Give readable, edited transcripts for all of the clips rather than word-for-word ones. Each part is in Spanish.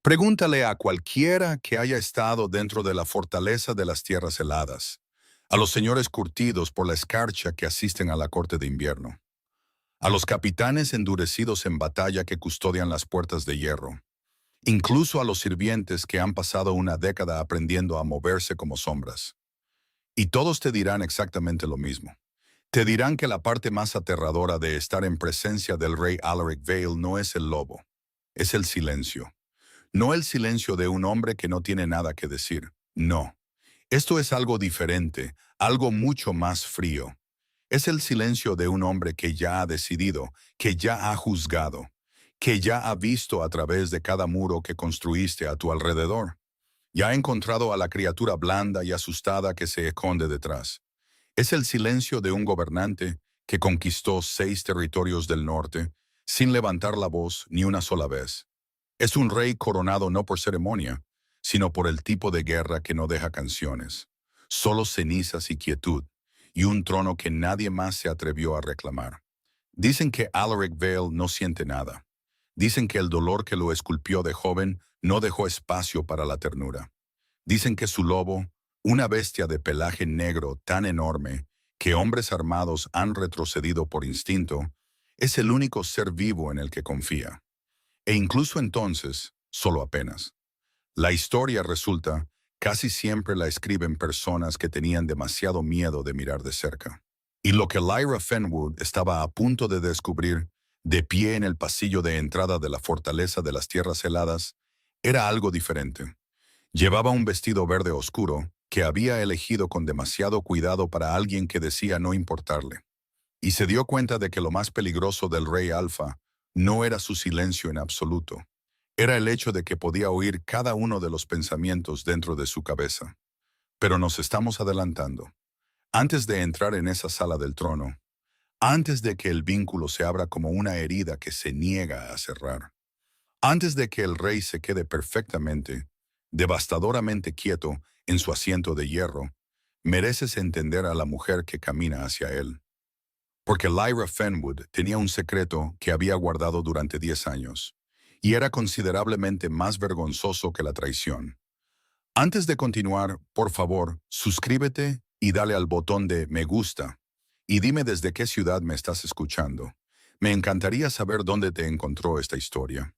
Pregúntale a cualquiera que haya estado dentro de la fortaleza de las tierras heladas, a los señores curtidos por la escarcha que asisten a la corte de invierno, a los capitanes endurecidos en batalla que custodian las puertas de hierro, incluso a los sirvientes que han pasado una década aprendiendo a moverse como sombras. Y todos te dirán exactamente lo mismo. Te dirán que la parte más aterradora de estar en presencia del rey Alaric Vale no es el lobo, es el silencio. No el silencio de un hombre que no tiene nada que decir. No. Esto es algo diferente, algo mucho más frío. Es el silencio de un hombre que ya ha decidido, que ya ha juzgado, que ya ha visto a través de cada muro que construiste a tu alrededor. Ya ha encontrado a la criatura blanda y asustada que se esconde detrás. Es el silencio de un gobernante que conquistó 6 territorios del norte sin levantar la voz ni una sola vez. Es un rey coronado no por ceremonia, sino por el tipo de guerra que no deja canciones, solo cenizas y quietud, y un trono que nadie más se atrevió a reclamar. Dicen que Alaric Vale no siente nada. Dicen que el dolor que lo esculpió de joven no dejó espacio para la ternura. Dicen que su lobo, una bestia de pelaje negro tan enorme que hombres armados han retrocedido por instinto, es el único ser vivo en el que confía. E incluso entonces, solo apenas. La historia resulta, casi siempre la escriben personas que tenían demasiado miedo de mirar de cerca. Y lo que Lyra Fenwood estaba a punto de descubrir, de pie en el pasillo de entrada de la fortaleza de las tierras heladas, era algo diferente. Llevaba un vestido verde oscuro que había elegido con demasiado cuidado para alguien que decía no importarle. Y se dio cuenta de que lo más peligroso del rey Alfa no era su silencio en absoluto. Era el hecho de que podía oír cada uno de los pensamientos dentro de su cabeza. Pero nos estamos adelantando. Antes de entrar en esa sala del trono, antes de que el vínculo se abra como una herida que se niega a cerrar, antes de que el rey se quede perfectamente, devastadoramente quieto en su asiento de hierro, mereces entender a la mujer que camina hacia él. Porque Lyra Fenwood tenía un secreto que había guardado durante 10 años, y era considerablemente más vergonzoso que la traición. Antes de continuar, por favor, suscríbete y dale al botón de me gusta, y dime desde qué ciudad me estás escuchando. Me encantaría saber dónde te encontró esta historia.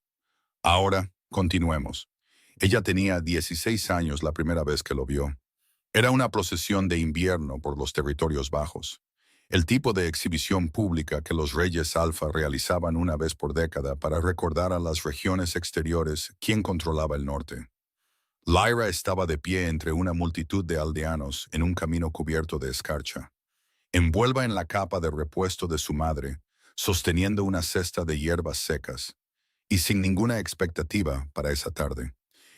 Ahora, continuemos. Ella tenía 16 años la primera vez que lo vio. Era una procesión de invierno por los territorios bajos. El tipo de exhibición pública que los reyes alfa realizaban una vez por década para recordar a las regiones exteriores quién controlaba el norte. Lyra estaba de pie entre una multitud de aldeanos en un camino cubierto de escarcha, envuelta en la capa de repuesto de su madre, sosteniendo una cesta de hierbas secas, y sin ninguna expectativa para esa tarde.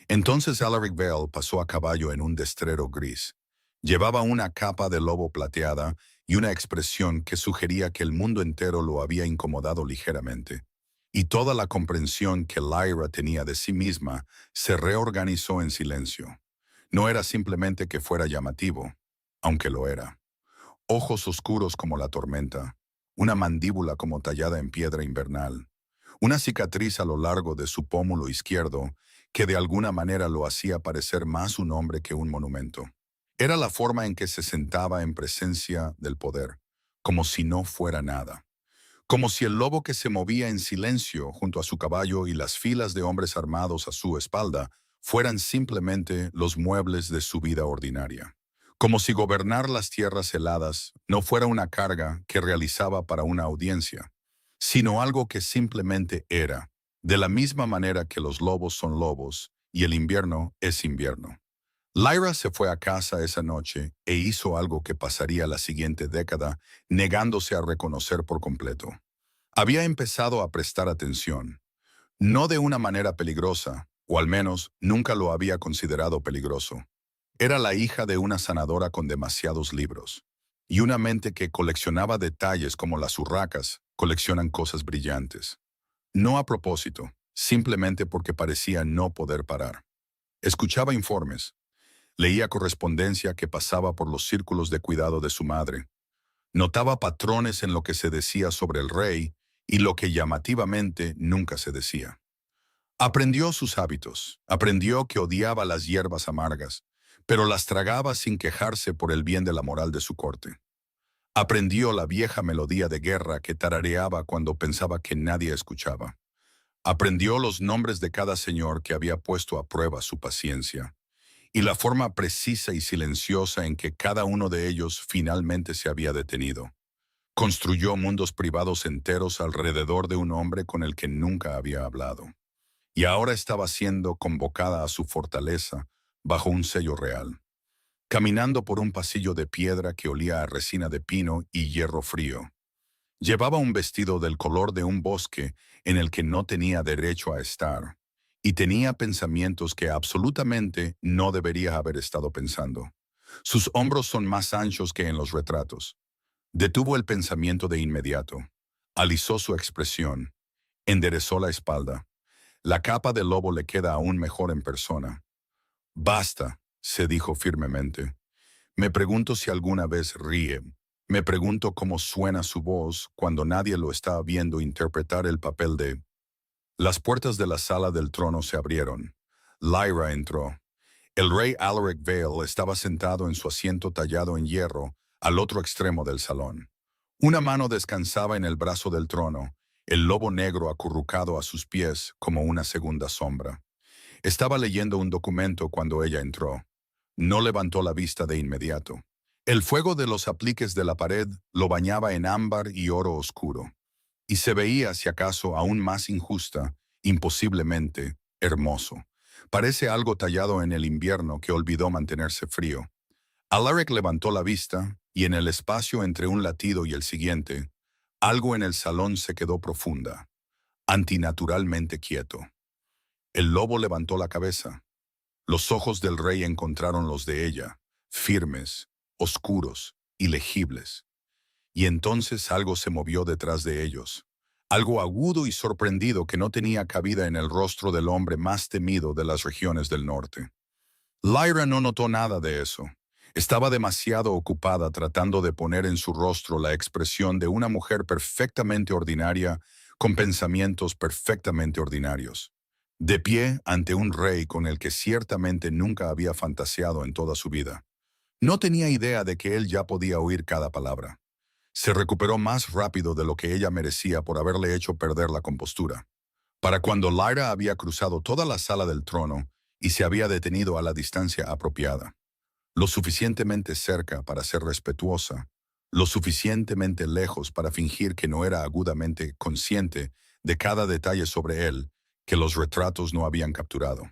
Entonces Alaric Vale pasó a caballo en un destrero gris. Llevaba una capa de lobo plateada y una expresión que sugería que el mundo entero lo había incomodado ligeramente. Y toda la comprensión que Lyra tenía de sí misma se reorganizó en silencio. No era simplemente que fuera llamativo, aunque lo era. Ojos oscuros como la tormenta, una mandíbula como tallada en piedra invernal, una cicatriz a lo largo de su pómulo izquierdo que de alguna manera lo hacía parecer más un hombre que un monumento. Era la forma en que se sentaba en presencia del poder, como si no fuera nada. Como si el lobo que se movía en silencio junto a su caballo y las filas de hombres armados a su espalda fueran simplemente los muebles de su vida ordinaria. Como si gobernar las tierras heladas no fuera una carga que realizaba para una audiencia, sino algo que simplemente era, de la misma manera que los lobos son lobos y el invierno es invierno. Lyra se fue a casa esa noche e hizo algo que pasaría la siguiente década negándose a reconocer por completo. Había empezado a prestar atención, no de una manera peligrosa, o al menos nunca lo había considerado peligroso. Era la hija de una sanadora con demasiados libros, y una mente que coleccionaba detalles como las urracas coleccionan cosas brillantes. No a propósito, simplemente porque parecía no poder parar. Escuchaba informes, leía correspondencia que pasaba por los círculos de cuidado de su madre, notaba patrones en lo que se decía sobre el rey y lo que llamativamente nunca se decía. Aprendió sus hábitos, aprendió que odiaba las hierbas amargas, pero las tragaba sin quejarse por el bien de la moral de su corte. Aprendió la vieja melodía de guerra que tarareaba cuando pensaba que nadie escuchaba. Aprendió los nombres de cada señor que había puesto a prueba su paciencia, y la forma precisa y silenciosa en que cada uno de ellos finalmente se había detenido. Construyó mundos privados enteros alrededor de un hombre con el que nunca había hablado. Y ahora estaba siendo convocada a su fortaleza bajo un sello real, caminando por un pasillo de piedra que olía a resina de pino y hierro frío. Llevaba un vestido del color de un bosque en el que no tenía derecho a estar, y tenía pensamientos que absolutamente no debería haber estado pensando. Sus hombros son más anchos que en los retratos. Detuvo el pensamiento de inmediato, alisó su expresión, enderezó la espalda. La capa de lobo le queda aún mejor en persona. Basta, se dijo firmemente. Me pregunto si alguna vez ríe. Me pregunto cómo suena su voz cuando nadie lo está viendo interpretar el papel de... Las puertas de la sala del trono se abrieron. Lyra entró. El rey Alaric Vale estaba sentado en su asiento tallado en hierro al otro extremo del salón. Una mano descansaba en el brazo del trono, el lobo negro acurrucado a sus pies como una segunda sombra. Estaba leyendo un documento cuando ella entró. No levantó la vista de inmediato. El fuego de los apliques de la pared lo bañaba en ámbar y oro oscuro, y se veía, si acaso, aún más injusta, imposiblemente hermoso. Parece algo tallado en el invierno que olvidó mantenerse frío. Alaric levantó la vista, y en el espacio entre un latido y el siguiente, algo en el salón se quedó profunda, antinaturalmente quieto. El lobo levantó la cabeza. Los ojos del rey encontraron los de ella, firmes, oscuros, ilegibles. Y entonces algo se movió detrás de ellos, algo agudo y sorprendido que no tenía cabida en el rostro del hombre más temido de las regiones del norte. Lyra no notó nada de eso. Estaba demasiado ocupada tratando de poner en su rostro la expresión de una mujer perfectamente ordinaria, con pensamientos perfectamente ordinarios, de pie ante un rey con el que ciertamente nunca había fantaseado en toda su vida. No tenía idea de que él ya podía oír cada palabra. Se recuperó más rápido de lo que ella merecía por haberle hecho perder la compostura. Para cuando Lyra había cruzado toda la sala del trono y se había detenido a la distancia apropiada, lo suficientemente cerca para ser respetuosa, lo suficientemente lejos para fingir que no era agudamente consciente de cada detalle sobre él que los retratos no habían capturado.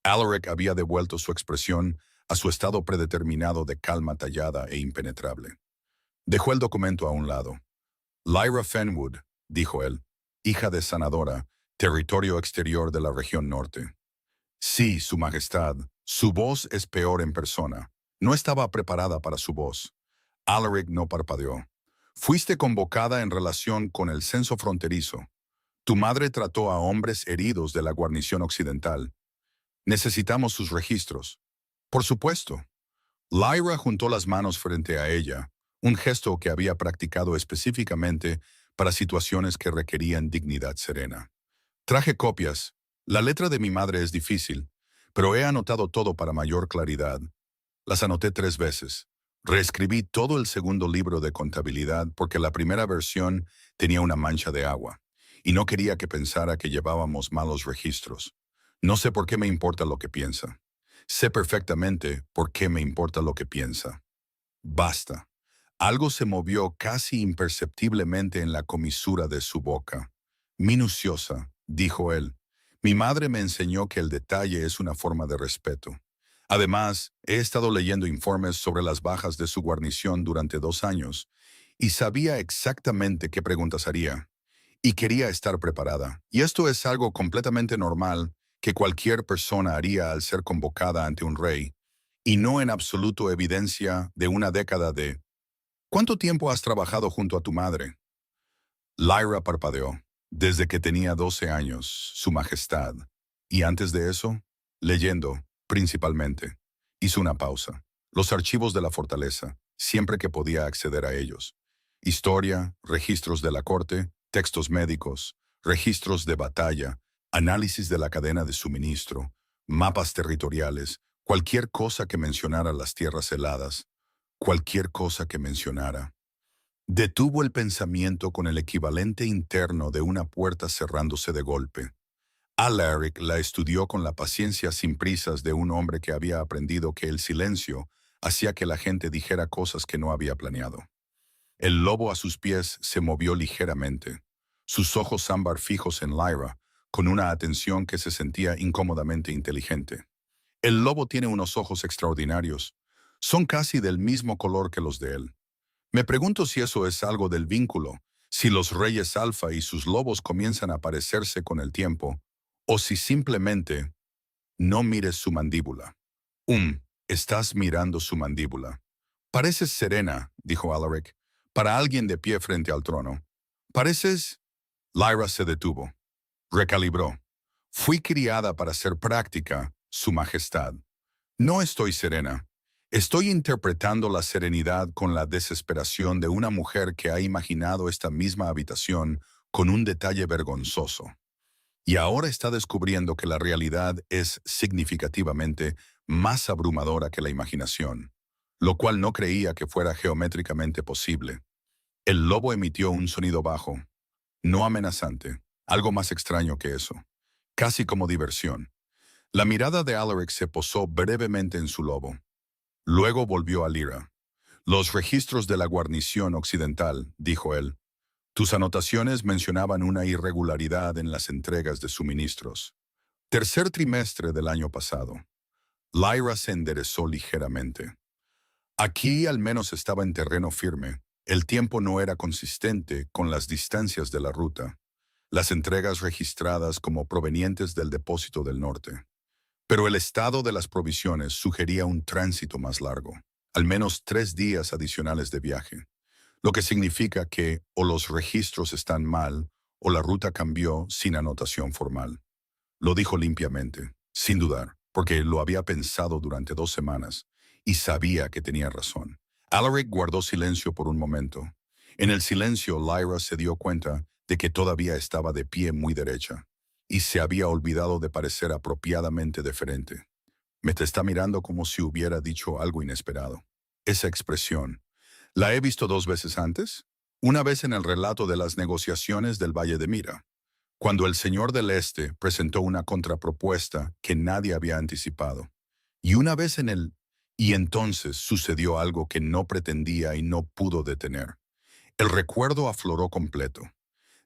Alaric había devuelto su expresión a su estado predeterminado de calma tallada e impenetrable. Dejó el documento a un lado. Lyra Fenwood, dijo él, hija de Sanadora, territorio exterior de la región norte. Sí, Su Majestad, su voz es peor en persona. No estaba preparada para su voz. Alaric no parpadeó. Fuiste convocada en relación con el censo fronterizo. Tu madre trató a hombres heridos de la guarnición occidental. Necesitamos sus registros. Por supuesto. Lyra juntó las manos frente a ella, un gesto que había practicado específicamente para situaciones que requerían dignidad serena. Traje copias. La letra de mi madre es difícil, pero he anotado todo para mayor claridad. Las anoté 3 veces. Reescribí todo el segundo libro de contabilidad porque la primera versión tenía una mancha de agua, y no quería que pensara que llevábamos malos registros. No sé por qué me importa lo que piensa. Sé perfectamente por qué me importa lo que piensa. Basta. Algo se movió casi imperceptiblemente en la comisura de su boca. Minuciosa, dijo él. Mi madre me enseñó que el detalle es una forma de respeto. Además, he estado leyendo informes sobre las bajas de su guarnición durante 2 años, y sabía exactamente qué preguntas haría. Y quería estar preparada. Y esto es algo completamente normal que cualquier persona haría al ser convocada ante un rey, y no en absoluto evidencia de una década de... ¿Cuánto tiempo has trabajado junto a tu madre? Lyra parpadeó. Desde que tenía 12 años, Su Majestad. Y antes de eso, leyendo, principalmente. Hizo una pausa. Los archivos de la fortaleza, siempre que podía acceder a ellos. Historia, registros de la corte, textos médicos, registros de batalla, Análisis de la cadena de suministro, mapas territoriales, cualquier cosa que mencionara las tierras heladas, cualquier cosa que mencionara. Detuvo el pensamiento con el equivalente interno de una puerta cerrándose de golpe. Alaric la estudió con la paciencia sin prisas de un hombre que había aprendido que el silencio hacía que la gente dijera cosas que no había planeado. El lobo a sus pies se movió ligeramente, sus ojos ámbar fijos en Lyra, con una atención que se sentía incómodamente inteligente. El lobo tiene unos ojos extraordinarios. Son casi del mismo color que los de él. Me pregunto si eso es algo del vínculo, si los reyes alfa y sus lobos comienzan a parecerse con el tiempo, o si simplemente no mires su mandíbula. Estás mirando su mandíbula. Pareces serena, dijo Alaric, para alguien de pie frente al trono. Pareces... Lyra se detuvo. Recalibró. Fui criada para ser práctica, Su Majestad. No estoy serena. Estoy interpretando la serenidad con la desesperación de una mujer que ha imaginado esta misma habitación con un detalle vergonzoso. Y ahora está descubriendo que la realidad es significativamente más abrumadora que la imaginación, lo cual no creía que fuera geométricamente posible. El lobo emitió un sonido bajo, no amenazante, algo más extraño que eso, casi como diversión. La mirada de Alaric se posó brevemente en su lobo. Luego volvió a Lyra. Los registros de la guarnición occidental, dijo él. Tus anotaciones mencionaban una irregularidad en las entregas de suministros. Tercer trimestre del año pasado. Lyra se enderezó ligeramente. Aquí al menos estaba en terreno firme. El tiempo no era consistente con las distancias de la ruta. Las entregas registradas como provenientes del depósito del norte. Pero el estado de las provisiones sugería un tránsito más largo, al menos 3 días adicionales de viaje, lo que significa que o los registros están mal o la ruta cambió sin anotación formal. Lo dijo limpiamente, sin dudar, porque lo había pensado durante 2 semanas y sabía que tenía razón. Alaric guardó silencio por un momento. En el silencio, Lyra se dio cuenta de que todavía estaba de pie muy derecha y se había olvidado de parecer apropiadamente deferente. Me te está mirando como si hubiera dicho algo inesperado. Esa expresión, ¿la he visto 2 veces antes? Una vez en el relato de las negociaciones del Valle de Mira, cuando el señor del Este presentó una contrapropuesta que nadie había anticipado. Y una vez en el... Y entonces sucedió algo que no pretendía y no pudo detener. El recuerdo afloró completo.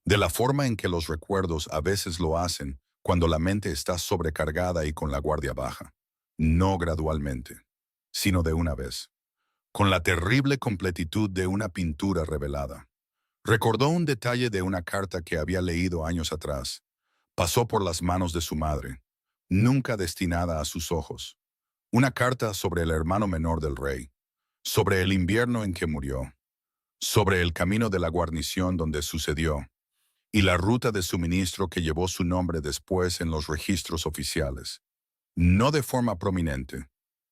De la forma en que los recuerdos a veces lo hacen cuando la mente está sobrecargada y con la guardia baja. No gradualmente, sino de una vez. Con la terrible completitud de una pintura revelada. Recordó un detalle de una carta que había leído años atrás. Pasó por las manos de su madre, nunca destinada a sus ojos. Una carta sobre el hermano menor del rey, sobre el invierno en que murió, sobre el camino de la guarnición donde sucedió, y la ruta de suministro que llevó su nombre después en los registros oficiales. No de forma prominente,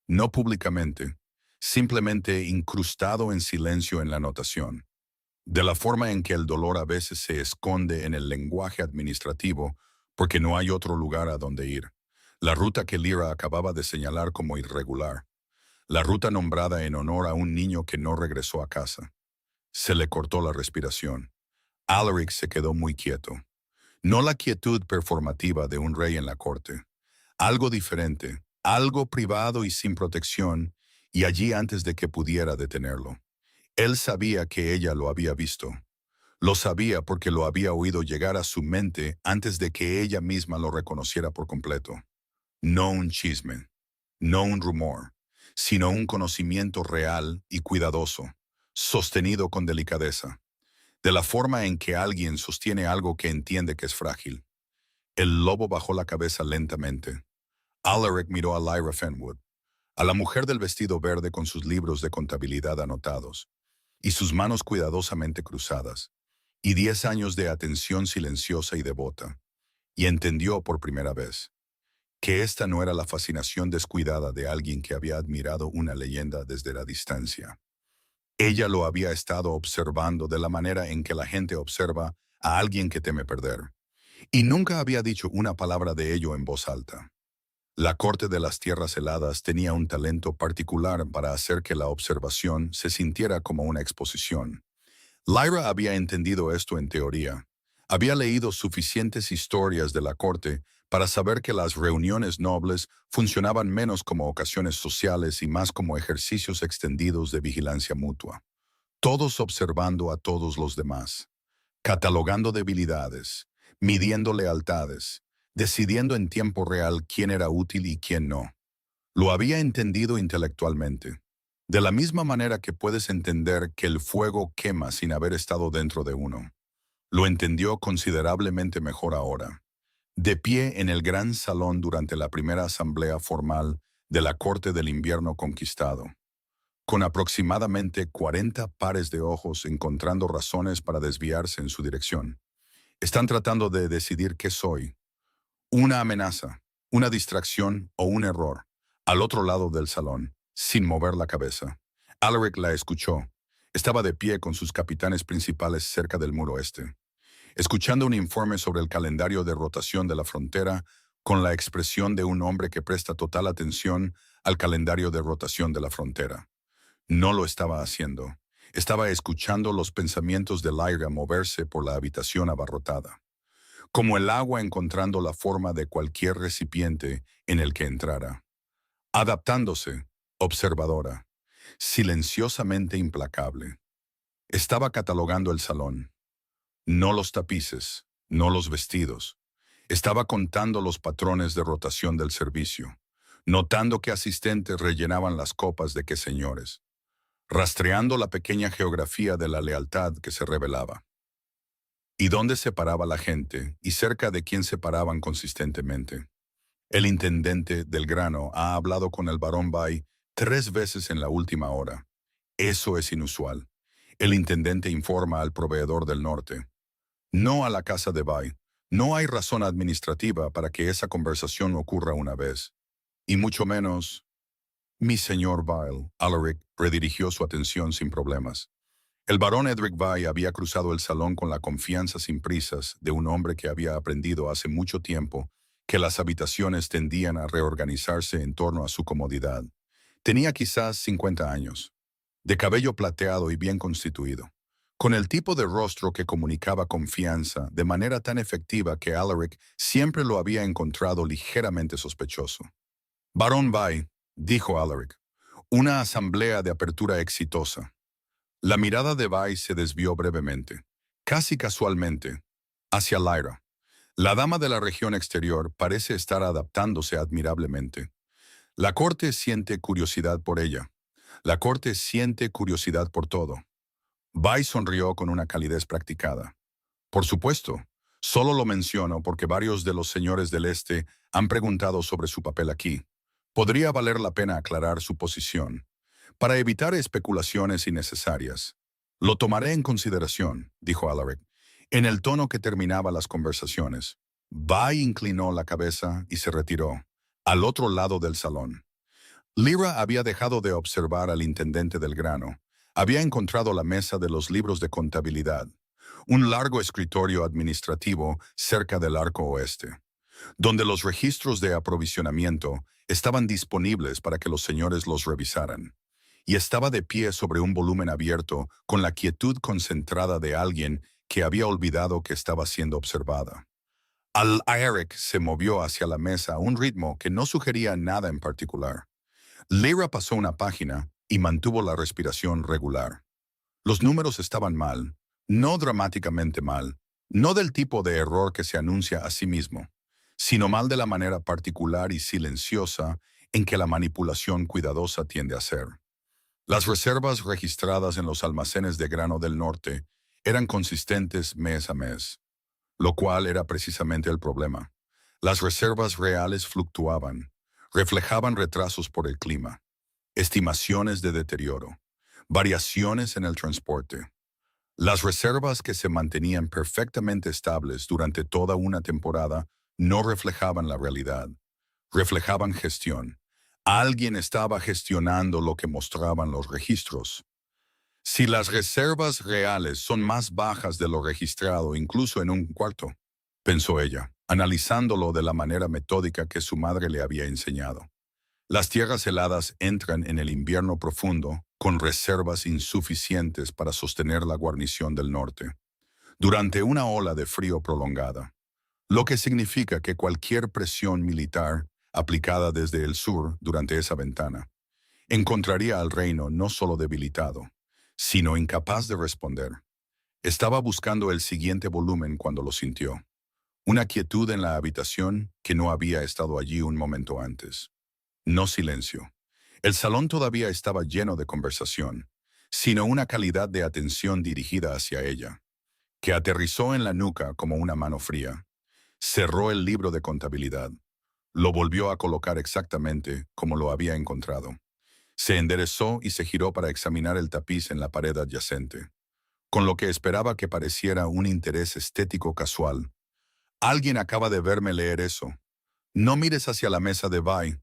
no públicamente, simplemente incrustado en silencio en la anotación. De la forma en que el dolor a veces se esconde en el lenguaje administrativo porque no hay otro lugar a donde ir. La ruta que Lyra acababa de señalar como irregular. La ruta nombrada en honor a un niño que no regresó a casa. Se le cortó la respiración. Alaric se quedó muy quieto. No la quietud performativa de un rey en la corte. Algo diferente, algo privado y sin protección, y allí antes de que pudiera detenerlo. Él sabía que ella lo había visto. Lo sabía porque lo había oído llegar a su mente antes de que ella misma lo reconociera por completo. No un chisme, no un rumor, sino un conocimiento real y cuidadoso, sostenido con delicadeza, de la forma en que alguien sostiene algo que entiende que es frágil. El lobo bajó la cabeza lentamente. Alaric miró a Lyra Fenwood, a la mujer del vestido verde con sus libros de contabilidad anotados, y sus manos cuidadosamente cruzadas, y 10 años de atención silenciosa y devota, y entendió por primera vez que esta no era la fascinación descuidada de alguien que había admirado una leyenda desde la distancia. Ella lo había estado observando de la manera en que la gente observa a alguien que teme perder, y nunca había dicho una palabra de ello en voz alta. La corte de las tierras heladas tenía un talento particular para hacer que la observación se sintiera como una exposición. Lyra había entendido esto en teoría. Había leído suficientes historias de la corte para saber que las reuniones nobles funcionaban menos como ocasiones sociales y más como ejercicios extendidos de vigilancia mutua. Todos observando a todos los demás, catalogando debilidades, midiendo lealtades, decidiendo en tiempo real quién era útil y quién no. Lo había entendido intelectualmente. De la misma manera que puedes entender que el fuego quema sin haber estado dentro de uno. Lo entendió considerablemente mejor ahora. De pie en el gran salón durante la primera asamblea formal de la Corte del Invierno Conquistado, con aproximadamente 40 pares de ojos encontrando razones para desviarse en su dirección. Están tratando de decidir qué soy. Una amenaza, una distracción o un error. Al otro lado del salón, sin mover la cabeza. Alaric la escuchó. Estaba de pie con sus capitanes principales cerca del muro este, escuchando un informe sobre el calendario de rotación de la frontera con la expresión de un hombre que presta total atención al calendario de rotación de la frontera. No lo estaba haciendo. Estaba escuchando los pensamientos de Lyra moverse por la habitación abarrotada, como el agua encontrando la forma de cualquier recipiente en el que entrara. Adaptándose, observadora, silenciosamente implacable. Estaba catalogando el salón. No los tapices, no los vestidos. Estaba contando los patrones de rotación del servicio, notando qué asistentes rellenaban las copas de qué señores, rastreando la pequeña geografía de la lealtad que se revelaba. Y dónde se paraba la gente y cerca de quién se paraban consistentemente. El intendente del grano ha hablado con el barón Bay 3 veces en la última hora. Eso es inusual. El intendente informa al proveedor del norte. No a la casa de Bay. No hay razón administrativa para que esa conversación ocurra una vez. Y mucho menos... Mi señor Vile, Alaric redirigió su atención sin problemas. El barón Edric Bay había cruzado el salón con la confianza sin prisas de un hombre que había aprendido hace mucho tiempo que las habitaciones tendían a reorganizarse en torno a su comodidad. Tenía quizás 50 años, de cabello plateado y bien constituido, con el tipo de rostro que comunicaba confianza de manera tan efectiva que Alaric siempre lo había encontrado ligeramente sospechoso. Barón Bay, dijo Alaric, una asamblea de apertura exitosa. La mirada de Bay se desvió brevemente, casi casualmente, hacia Lyra. La dama de la región exterior parece estar adaptándose admirablemente. La corte siente curiosidad por ella. La corte siente curiosidad por todo. Bay sonrió con una calidez practicada. Por supuesto, solo lo menciono porque varios de los señores del Este han preguntado sobre su papel aquí. Podría valer la pena aclarar su posición, para evitar especulaciones innecesarias. Lo tomaré en consideración, dijo Alaric, en el tono que terminaba las conversaciones. Bay inclinó la cabeza y se retiró, al otro lado del salón. Lyra había dejado de observar al intendente del grano. Había encontrado la mesa de los libros de contabilidad, un largo escritorio administrativo cerca del arco oeste, donde los registros de aprovisionamiento estaban disponibles para que los señores los revisaran. Y estaba de pie sobre un volumen abierto con la quietud concentrada de alguien que había olvidado que estaba siendo observada. Alaric se movió hacia la mesa a un ritmo que no sugería nada en particular. Lyra pasó una página y mantuvo la respiración regular. Los números estaban mal, no dramáticamente mal, no del tipo de error que se anuncia a sí mismo, sino mal de la manera particular y silenciosa en que la manipulación cuidadosa tiende a ser. Las reservas registradas en los almacenes de grano del norte eran consistentes mes a mes, lo cual era precisamente el problema. Las reservas reales fluctuaban, reflejaban retrasos por el clima, estimaciones de deterioro, variaciones en el transporte. Las reservas que se mantenían perfectamente estables durante toda una temporada no reflejaban la realidad, reflejaban gestión. Alguien estaba gestionando lo que mostraban los registros. Si las reservas reales son más bajas de lo registrado incluso en un cuarto, pensó ella, analizándolo de la manera metódica que su madre le había enseñado. Las tierras heladas entran en el invierno profundo con reservas insuficientes para sostener la guarnición del norte, durante una ola de frío prolongada, lo que significa que cualquier presión militar aplicada desde el sur durante esa ventana encontraría al reino no solo debilitado, sino incapaz de responder. Estaba buscando el siguiente volumen cuando lo sintió. Una quietud en la habitación que no había estado allí un momento antes. No silencio. El salón todavía estaba lleno de conversación, sino una calidad de atención dirigida hacia ella, que aterrizó en la nuca como una mano fría. Cerró el libro de contabilidad. Lo volvió a colocar exactamente como lo había encontrado. Se enderezó y se giró para examinar el tapiz en la pared adyacente, con lo que esperaba que pareciera un interés estético casual. Alguien acaba de verme leer eso. No mires hacia la mesa de Vi.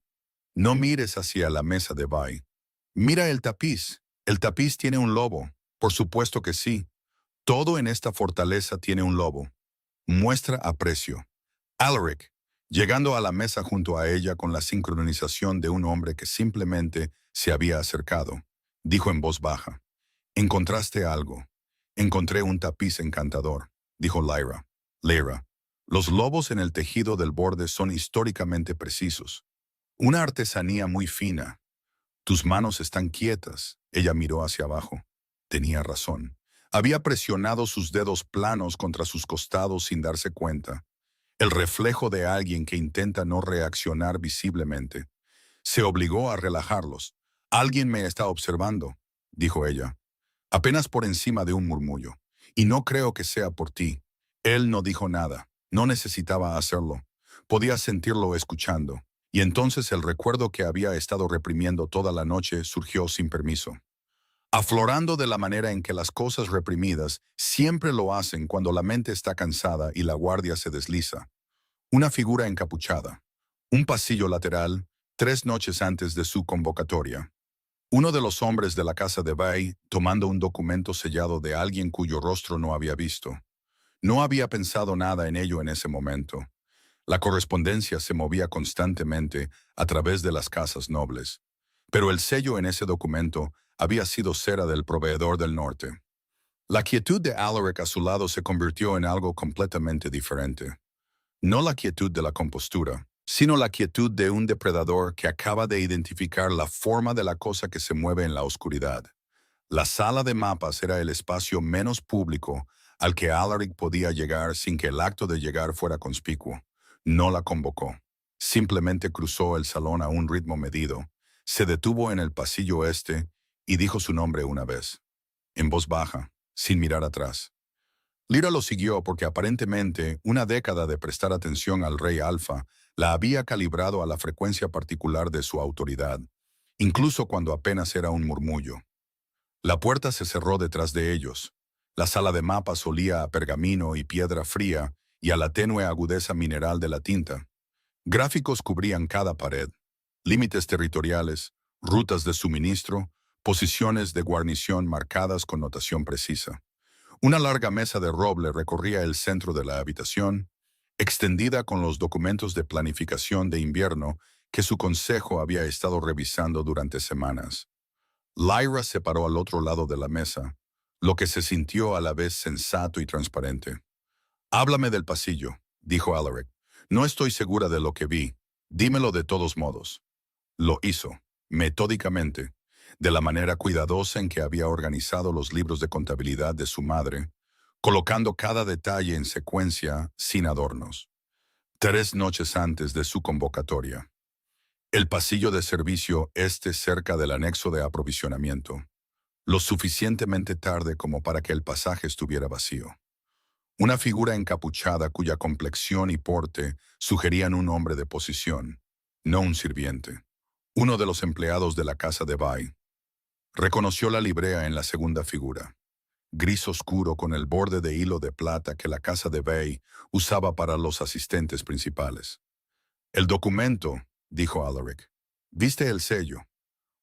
No mires hacia la mesa de Vi. Mira el tapiz. El tapiz tiene un lobo. Por supuesto que sí. Todo en esta fortaleza tiene un lobo. Muestra aprecio. Alaric, llegando a la mesa junto a ella con la sincronización de un hombre que simplemente se había acercado, dijo en voz baja. Encontraste algo. Encontré un tapiz encantador, dijo Lyra. Los lobos en el tejido del borde son históricamente precisos. Una artesanía muy fina. Tus manos están quietas. Ella miró hacia abajo. Tenía razón. Había presionado sus dedos planos contra sus costados sin darse cuenta. El reflejo de alguien que intenta no reaccionar visiblemente. Se obligó a relajarlos. Alguien me está observando, dijo ella, apenas por encima de un murmullo. Y no creo que sea por ti. Él no dijo nada. No necesitaba hacerlo. Podía sentirlo escuchando. Y entonces el recuerdo que había estado reprimiendo toda la noche surgió sin permiso, aflorando de la manera en que las cosas reprimidas siempre lo hacen cuando la mente está cansada y la guardia se desliza. Una figura encapuchada. Un pasillo lateral, 3 noches antes de su convocatoria. Uno de los hombres de la casa de Bay tomando un documento sellado de alguien cuyo rostro no había visto. No había pensado nada en ello en ese momento. La correspondencia se movía constantemente a través de las casas nobles. Pero el sello en ese documento había sido cera del proveedor del norte. La quietud de Alaric a su lado se convirtió en algo completamente diferente. No la quietud de la compostura, sino la quietud de un depredador que acaba de identificar la forma de la cosa que se mueve en la oscuridad. La sala de mapas era el espacio menos público al que Alaric podía llegar sin que el acto de llegar fuera conspicuo. No la convocó. Simplemente cruzó el salón a un ritmo medido, se detuvo en el pasillo este y dijo su nombre una vez, en voz baja, sin mirar atrás. Lyra lo siguió porque aparentemente una década de prestar atención al rey Alfa la había calibrado a la frecuencia particular de su autoridad, incluso cuando apenas era un murmullo. La puerta se cerró detrás de ellos. La sala de mapas olía a pergamino y piedra fría y a la tenue agudeza mineral de la tinta. Gráficos cubrían cada pared, límites territoriales, rutas de suministro, posiciones de guarnición marcadas con notación precisa. Una larga mesa de roble recorría el centro de la habitación, extendida con los documentos de planificación de invierno que su consejo había estado revisando durante semanas. Lyra se paró al otro lado de la mesa, lo que se sintió a la vez sensato y transparente. «Háblame del pasillo», dijo Alaric. «No estoy segura de lo que vi. Dímelo de todos modos». Lo hizo, metódicamente, de la manera cuidadosa en que había organizado los libros de contabilidad de su madre, colocando cada detalle en secuencia sin adornos. 3 noches antes de su convocatoria. El pasillo de servicio este cerca del anexo de aprovisionamiento, lo suficientemente tarde como para que el pasaje estuviera vacío. Una figura encapuchada cuya complexión y porte sugerían un hombre de posición, no un sirviente. Uno de los empleados de la casa de Bay. Reconoció la librea en la segunda figura, gris oscuro con el borde de hilo de plata que la casa de Bay usaba para los asistentes principales. «El documento», dijo Alaric. «¿Viste el sello?»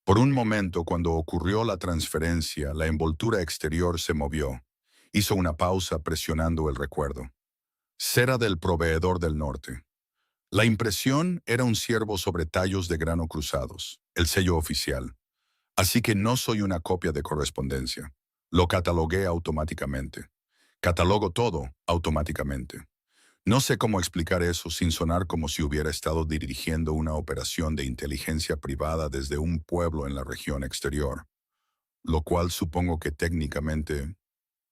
Por un momento, cuando ocurrió la transferencia, la envoltura exterior se movió. Hizo una pausa presionando el recuerdo. Cera del proveedor del norte. La impresión era un ciervo sobre tallos de grano cruzados, el sello oficial. Así que no soy una copia de correspondencia. Lo catalogué automáticamente. Catalogo todo automáticamente. No sé cómo explicar eso sin sonar como si hubiera estado dirigiendo una operación de inteligencia privada desde un pueblo en la región exterior, lo cual supongo que técnicamente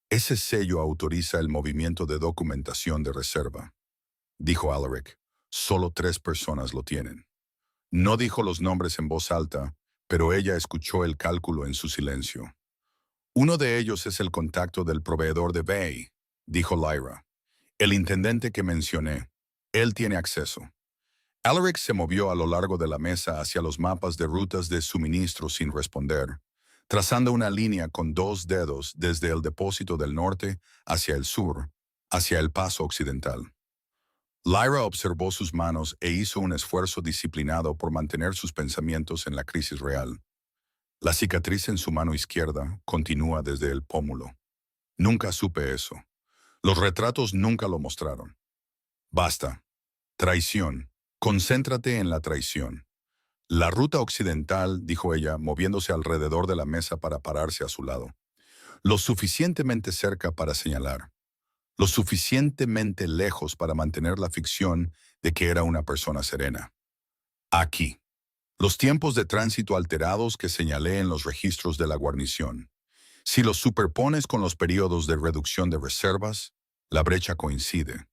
ese sello autoriza el movimiento de documentación de reserva, dijo Alaric. Solo 3 personas lo tienen. No dijo los nombres en voz alta, pero ella escuchó el cálculo en su silencio. Uno de ellos es el contacto del proveedor de Bay, dijo Lyra. El intendente que mencioné. Él tiene acceso. Alaric se movió a lo largo de la mesa hacia los mapas de rutas de suministro sin responder, trazando una línea con 2 dedos desde el depósito del norte hacia el sur, hacia el paso occidental. Lyra observó sus manos e hizo un esfuerzo disciplinado por mantener sus pensamientos en la crisis real. La cicatriz en su mano izquierda continúa desde el pómulo. Nunca supe eso. Los retratos nunca lo mostraron. Basta. Traición. Concéntrate en la traición. La ruta occidental, dijo ella, moviéndose alrededor de la mesa para pararse a su lado. Lo suficientemente cerca para señalar. Lo suficientemente lejos para mantener la ficción de que era una persona serena. Aquí. Los tiempos de tránsito alterados que señalé en los registros de la guarnición. Si los superpones con los periodos de reducción de reservas, la brecha coincide.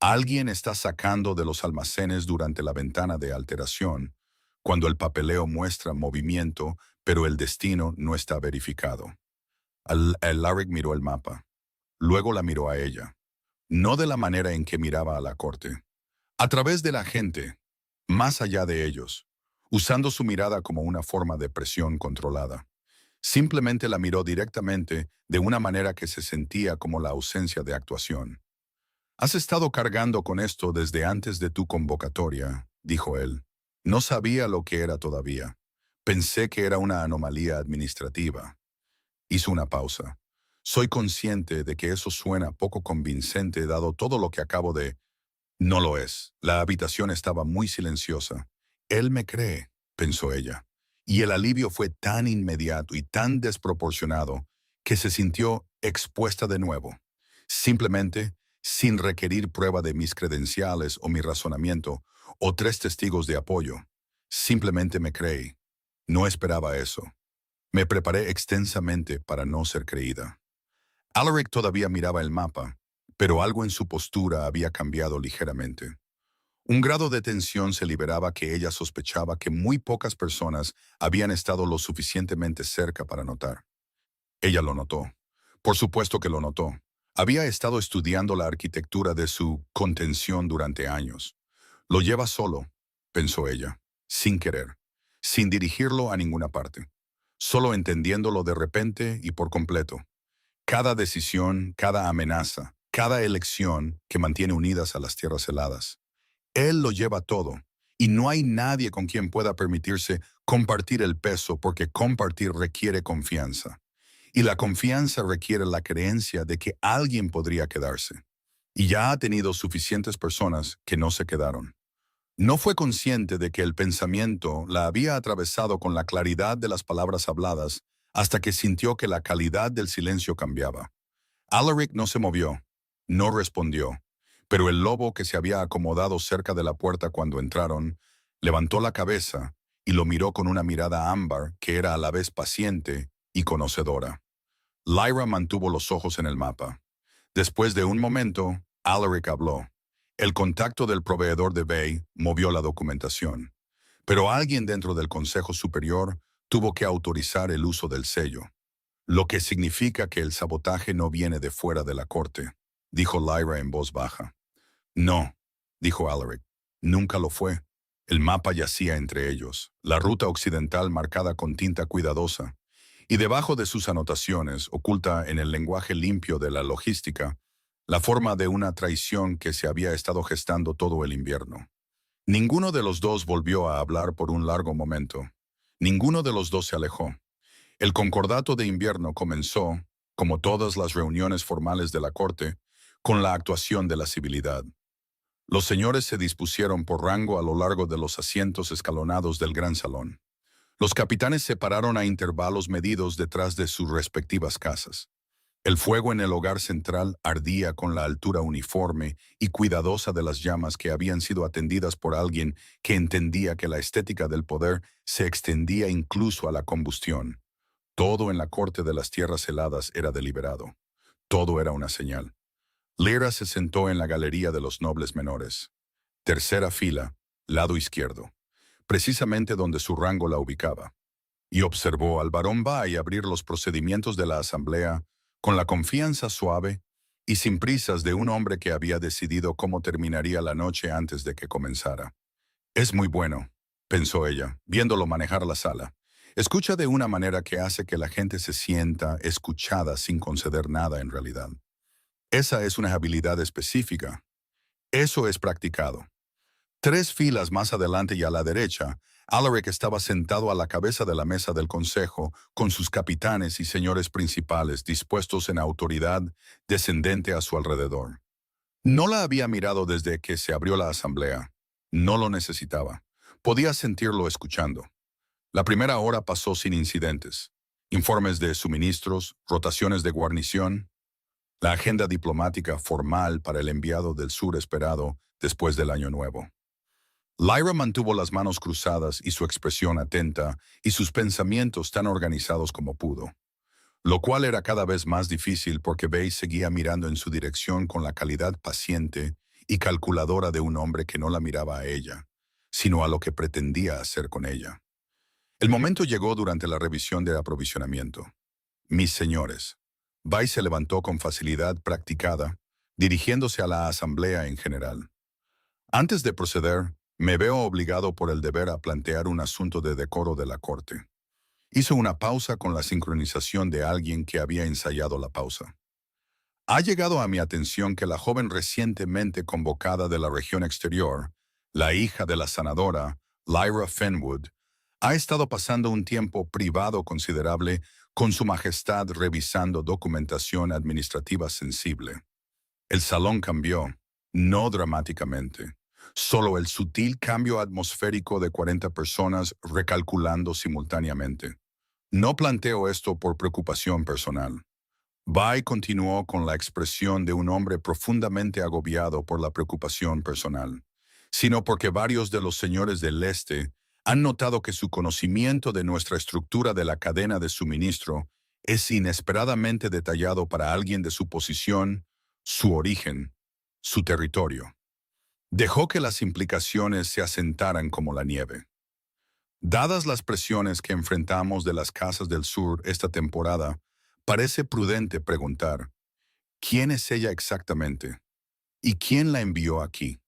Alguien está sacando de los almacenes durante la ventana de alteración, cuando el papeleo muestra movimiento, pero el destino no está verificado. Alaric miró el mapa. Luego la miró a ella. No de la manera en que miraba a la corte. A través de la gente, más allá de ellos, usando su mirada como una forma de presión controlada. Simplemente la miró directamente de una manera que se sentía como la ausencia de actuación. Has estado cargando con esto desde antes de tu convocatoria, dijo él. No sabía lo que era todavía. Pensé que era una anomalía administrativa. Hizo una pausa. Soy consciente de que eso suena poco convincente dado todo lo que acabo de... No lo es. La habitación estaba muy silenciosa. Él me cree, pensó ella. Y el alivio fue tan inmediato y tan desproporcionado que se sintió expuesta de nuevo. Simplemente, sin requerir prueba de mis credenciales o mi razonamiento, o 3 testigos de apoyo. Simplemente me creí. No esperaba eso. Me preparé extensamente para no ser creída. Alaric todavía miraba el mapa, pero algo en su postura había cambiado ligeramente. Un grado de tensión se liberaba que ella sospechaba que muy pocas personas habían estado lo suficientemente cerca para notar. Ella lo notó. Por supuesto que lo notó. Había estado estudiando la arquitectura de su contención durante años. Lo lleva solo, pensó ella, sin querer, sin dirigirlo a ninguna parte, solo entendiéndolo de repente y por completo. Cada decisión, cada amenaza, cada elección que mantiene unidas a las tierras heladas. Él lo lleva todo, y no hay nadie con quien pueda permitirse compartir el peso porque compartir requiere confianza. Y la confianza requiere la creencia de que alguien podría quedarse. Y ya ha tenido suficientes personas que no se quedaron. No fue consciente de que el pensamiento la había atravesado con la claridad de las palabras habladas hasta que sintió que la calidad del silencio cambiaba. Alaric no se movió, no respondió, pero el lobo que se había acomodado cerca de la puerta cuando entraron, levantó la cabeza y lo miró con una mirada ámbar que era a la vez paciente y conocedora. Lyra mantuvo los ojos en el mapa. Después de un momento, Alaric habló. El contacto del proveedor de Bay movió la documentación, pero alguien dentro del Consejo Superior tuvo que autorizar el uso del sello, lo que significa que el sabotaje no viene de fuera de la corte, dijo Lyra en voz baja. No, dijo Alaric, nunca lo fue. El mapa yacía entre ellos, la ruta occidental marcada con tinta cuidadosa, y debajo de sus anotaciones, oculta en el lenguaje limpio de la logística, la forma de una traición que se había estado gestando todo el invierno. Ninguno de los dos volvió a hablar por un largo momento. Ninguno de los dos se alejó. El concordato de invierno comenzó, como todas las reuniones formales de la corte, con la actuación de la civilidad. Los señores se dispusieron por rango a lo largo de los asientos escalonados del gran salón. Los capitanes se pararon a intervalos medidos detrás de sus respectivas casas. El fuego en el hogar central ardía con la altura uniforme y cuidadosa de las llamas que habían sido atendidas por alguien que entendía que la estética del poder se extendía incluso a la combustión. Todo en la corte de las tierras heladas era deliberado. Todo era una señal. Lyra se sentó en la galería de los nobles menores. Tercera fila, lado izquierdo, precisamente donde su rango la ubicaba, y observó al barón Bay abrir los procedimientos de la asamblea con la confianza suave y sin prisas de un hombre que había decidido cómo terminaría la noche antes de que comenzara. Es muy bueno, pensó ella, viéndolo manejar la sala. Escucha de una manera que hace que la gente se sienta escuchada sin conceder nada en realidad. Esa es una habilidad específica. Eso es practicado. 3 filas más adelante y a la derecha, Alaric estaba sentado a la cabeza de la mesa del consejo, con sus capitanes y señores principales dispuestos en autoridad descendente a su alrededor. No la había mirado desde que se abrió la asamblea. No lo necesitaba. Podía sentirlo escuchando. La primera hora pasó sin incidentes. Informes de suministros, rotaciones de guarnición, la agenda diplomática formal para el enviado del sur esperado después del Año Nuevo. Lyra mantuvo las manos cruzadas y su expresión atenta y sus pensamientos tan organizados como pudo, lo cual era cada vez más difícil porque Bay seguía mirando en su dirección con la calidad paciente y calculadora de un hombre que no la miraba a ella, sino a lo que pretendía hacer con ella. El momento llegó durante la revisión de aprovisionamiento. Mis señores, Bay se levantó con facilidad practicada, dirigiéndose a la asamblea en general. Antes de proceder, me veo obligado por el deber a plantear un asunto de decoro de la corte. Hizo una pausa con la sincronización de alguien que había ensayado la pausa. Ha llegado a mi atención que la joven recientemente convocada de la región exterior, la hija de la sanadora, Lyra Fenwood, ha estado pasando un tiempo privado considerable con su majestad revisando documentación administrativa sensible. El salón cambió, no dramáticamente. Solo el sutil cambio atmosférico de 40 personas recalculando simultáneamente. No planteo esto por preocupación personal. Bay continuó con la expresión de un hombre profundamente agobiado por la preocupación personal, sino porque varios de los señores del este han notado que su conocimiento de nuestra estructura de la cadena de suministro es inesperadamente detallado para alguien de su posición, su origen, su territorio. Dejó que las implicaciones se asentaran como la nieve. Dadas las presiones que enfrentamos de las casas del sur esta temporada, parece prudente preguntar, ¿quién es ella exactamente? ¿Y quién la envió aquí?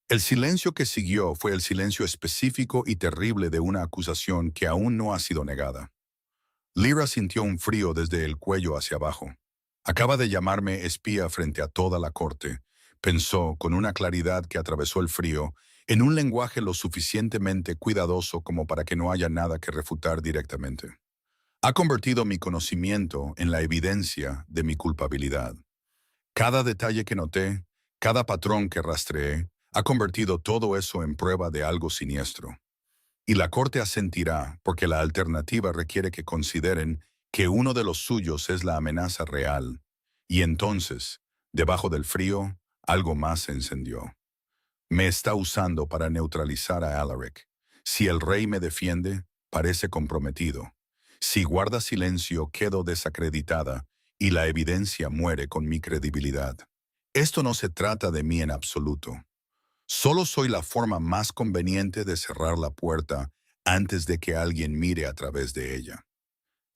El silencio que siguió fue el silencio específico y terrible de una acusación que aún no ha sido negada. Lyra sintió un frío desde el cuello hacia abajo. Acaba de llamarme espía frente a toda la corte, pensó con una claridad que atravesó el frío, en un lenguaje lo suficientemente cuidadoso como para que no haya nada que refutar directamente. Ha convertido mi conocimiento en la evidencia de mi culpabilidad. Cada detalle que noté, cada patrón que rastreé, ha convertido todo eso en prueba de algo siniestro. Y la corte asentirá porque la alternativa requiere que consideren que uno de los suyos es la amenaza real. Y entonces, debajo del frío, algo más se encendió. Me está usando para neutralizar a Alaric. Si el rey me defiende, parece comprometido. Si guarda silencio, quedo desacreditada y la evidencia muere con mi credibilidad. Esto no se trata de mí en absoluto. Solo soy la forma más conveniente de cerrar la puerta antes de que alguien mire a través de ella.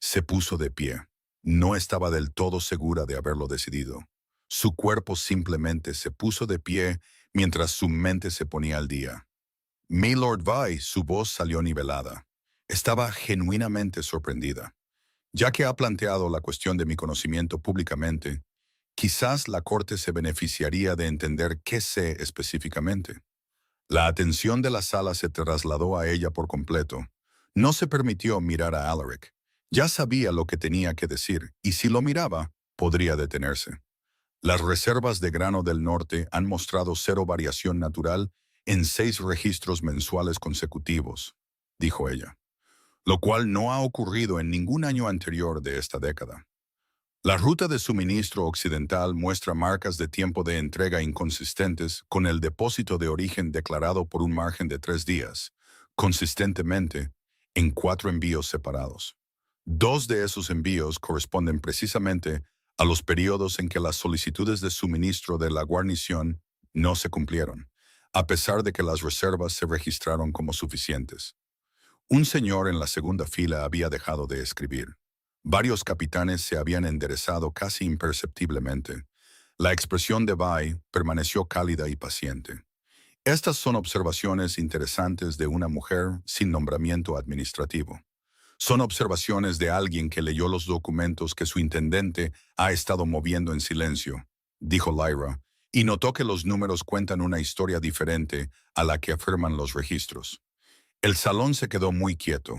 Se puso de pie. No estaba del todo segura de haberlo decidido. Su cuerpo simplemente se puso de pie mientras su mente se ponía al día. Milord Vai, su voz salió nivelada. Estaba genuinamente sorprendida. Ya que ha planteado la cuestión de mi conocimiento públicamente, quizás la corte se beneficiaría de entender qué sé específicamente. La atención de la sala se trasladó a ella por completo. No se permitió mirar a Alaric. Ya sabía lo que tenía que decir, y si lo miraba, podría detenerse. Las reservas de grano del norte han mostrado cero variación natural en 6 registros mensuales consecutivos, dijo ella, lo cual no ha ocurrido en ningún año anterior de esta década. La ruta de suministro occidental muestra marcas de tiempo de entrega inconsistentes con el depósito de origen declarado por un margen de 3 días, consistentemente, en 4 envíos separados. 2 de esos envíos corresponden precisamente a los periodos en que las solicitudes de suministro de la guarnición no se cumplieron, a pesar de que las reservas se registraron como suficientes. Un señor en la segunda fila había dejado de escribir. Varios capitanes se habían enderezado casi imperceptiblemente. La expresión de Bai permaneció cálida y paciente. Estas son observaciones interesantes de una mujer sin nombramiento administrativo. Son observaciones de alguien que leyó los documentos que su intendente ha estado moviendo en silencio, dijo Lyra, y notó que los números cuentan una historia diferente a la que afirman los registros. El salón se quedó muy quieto.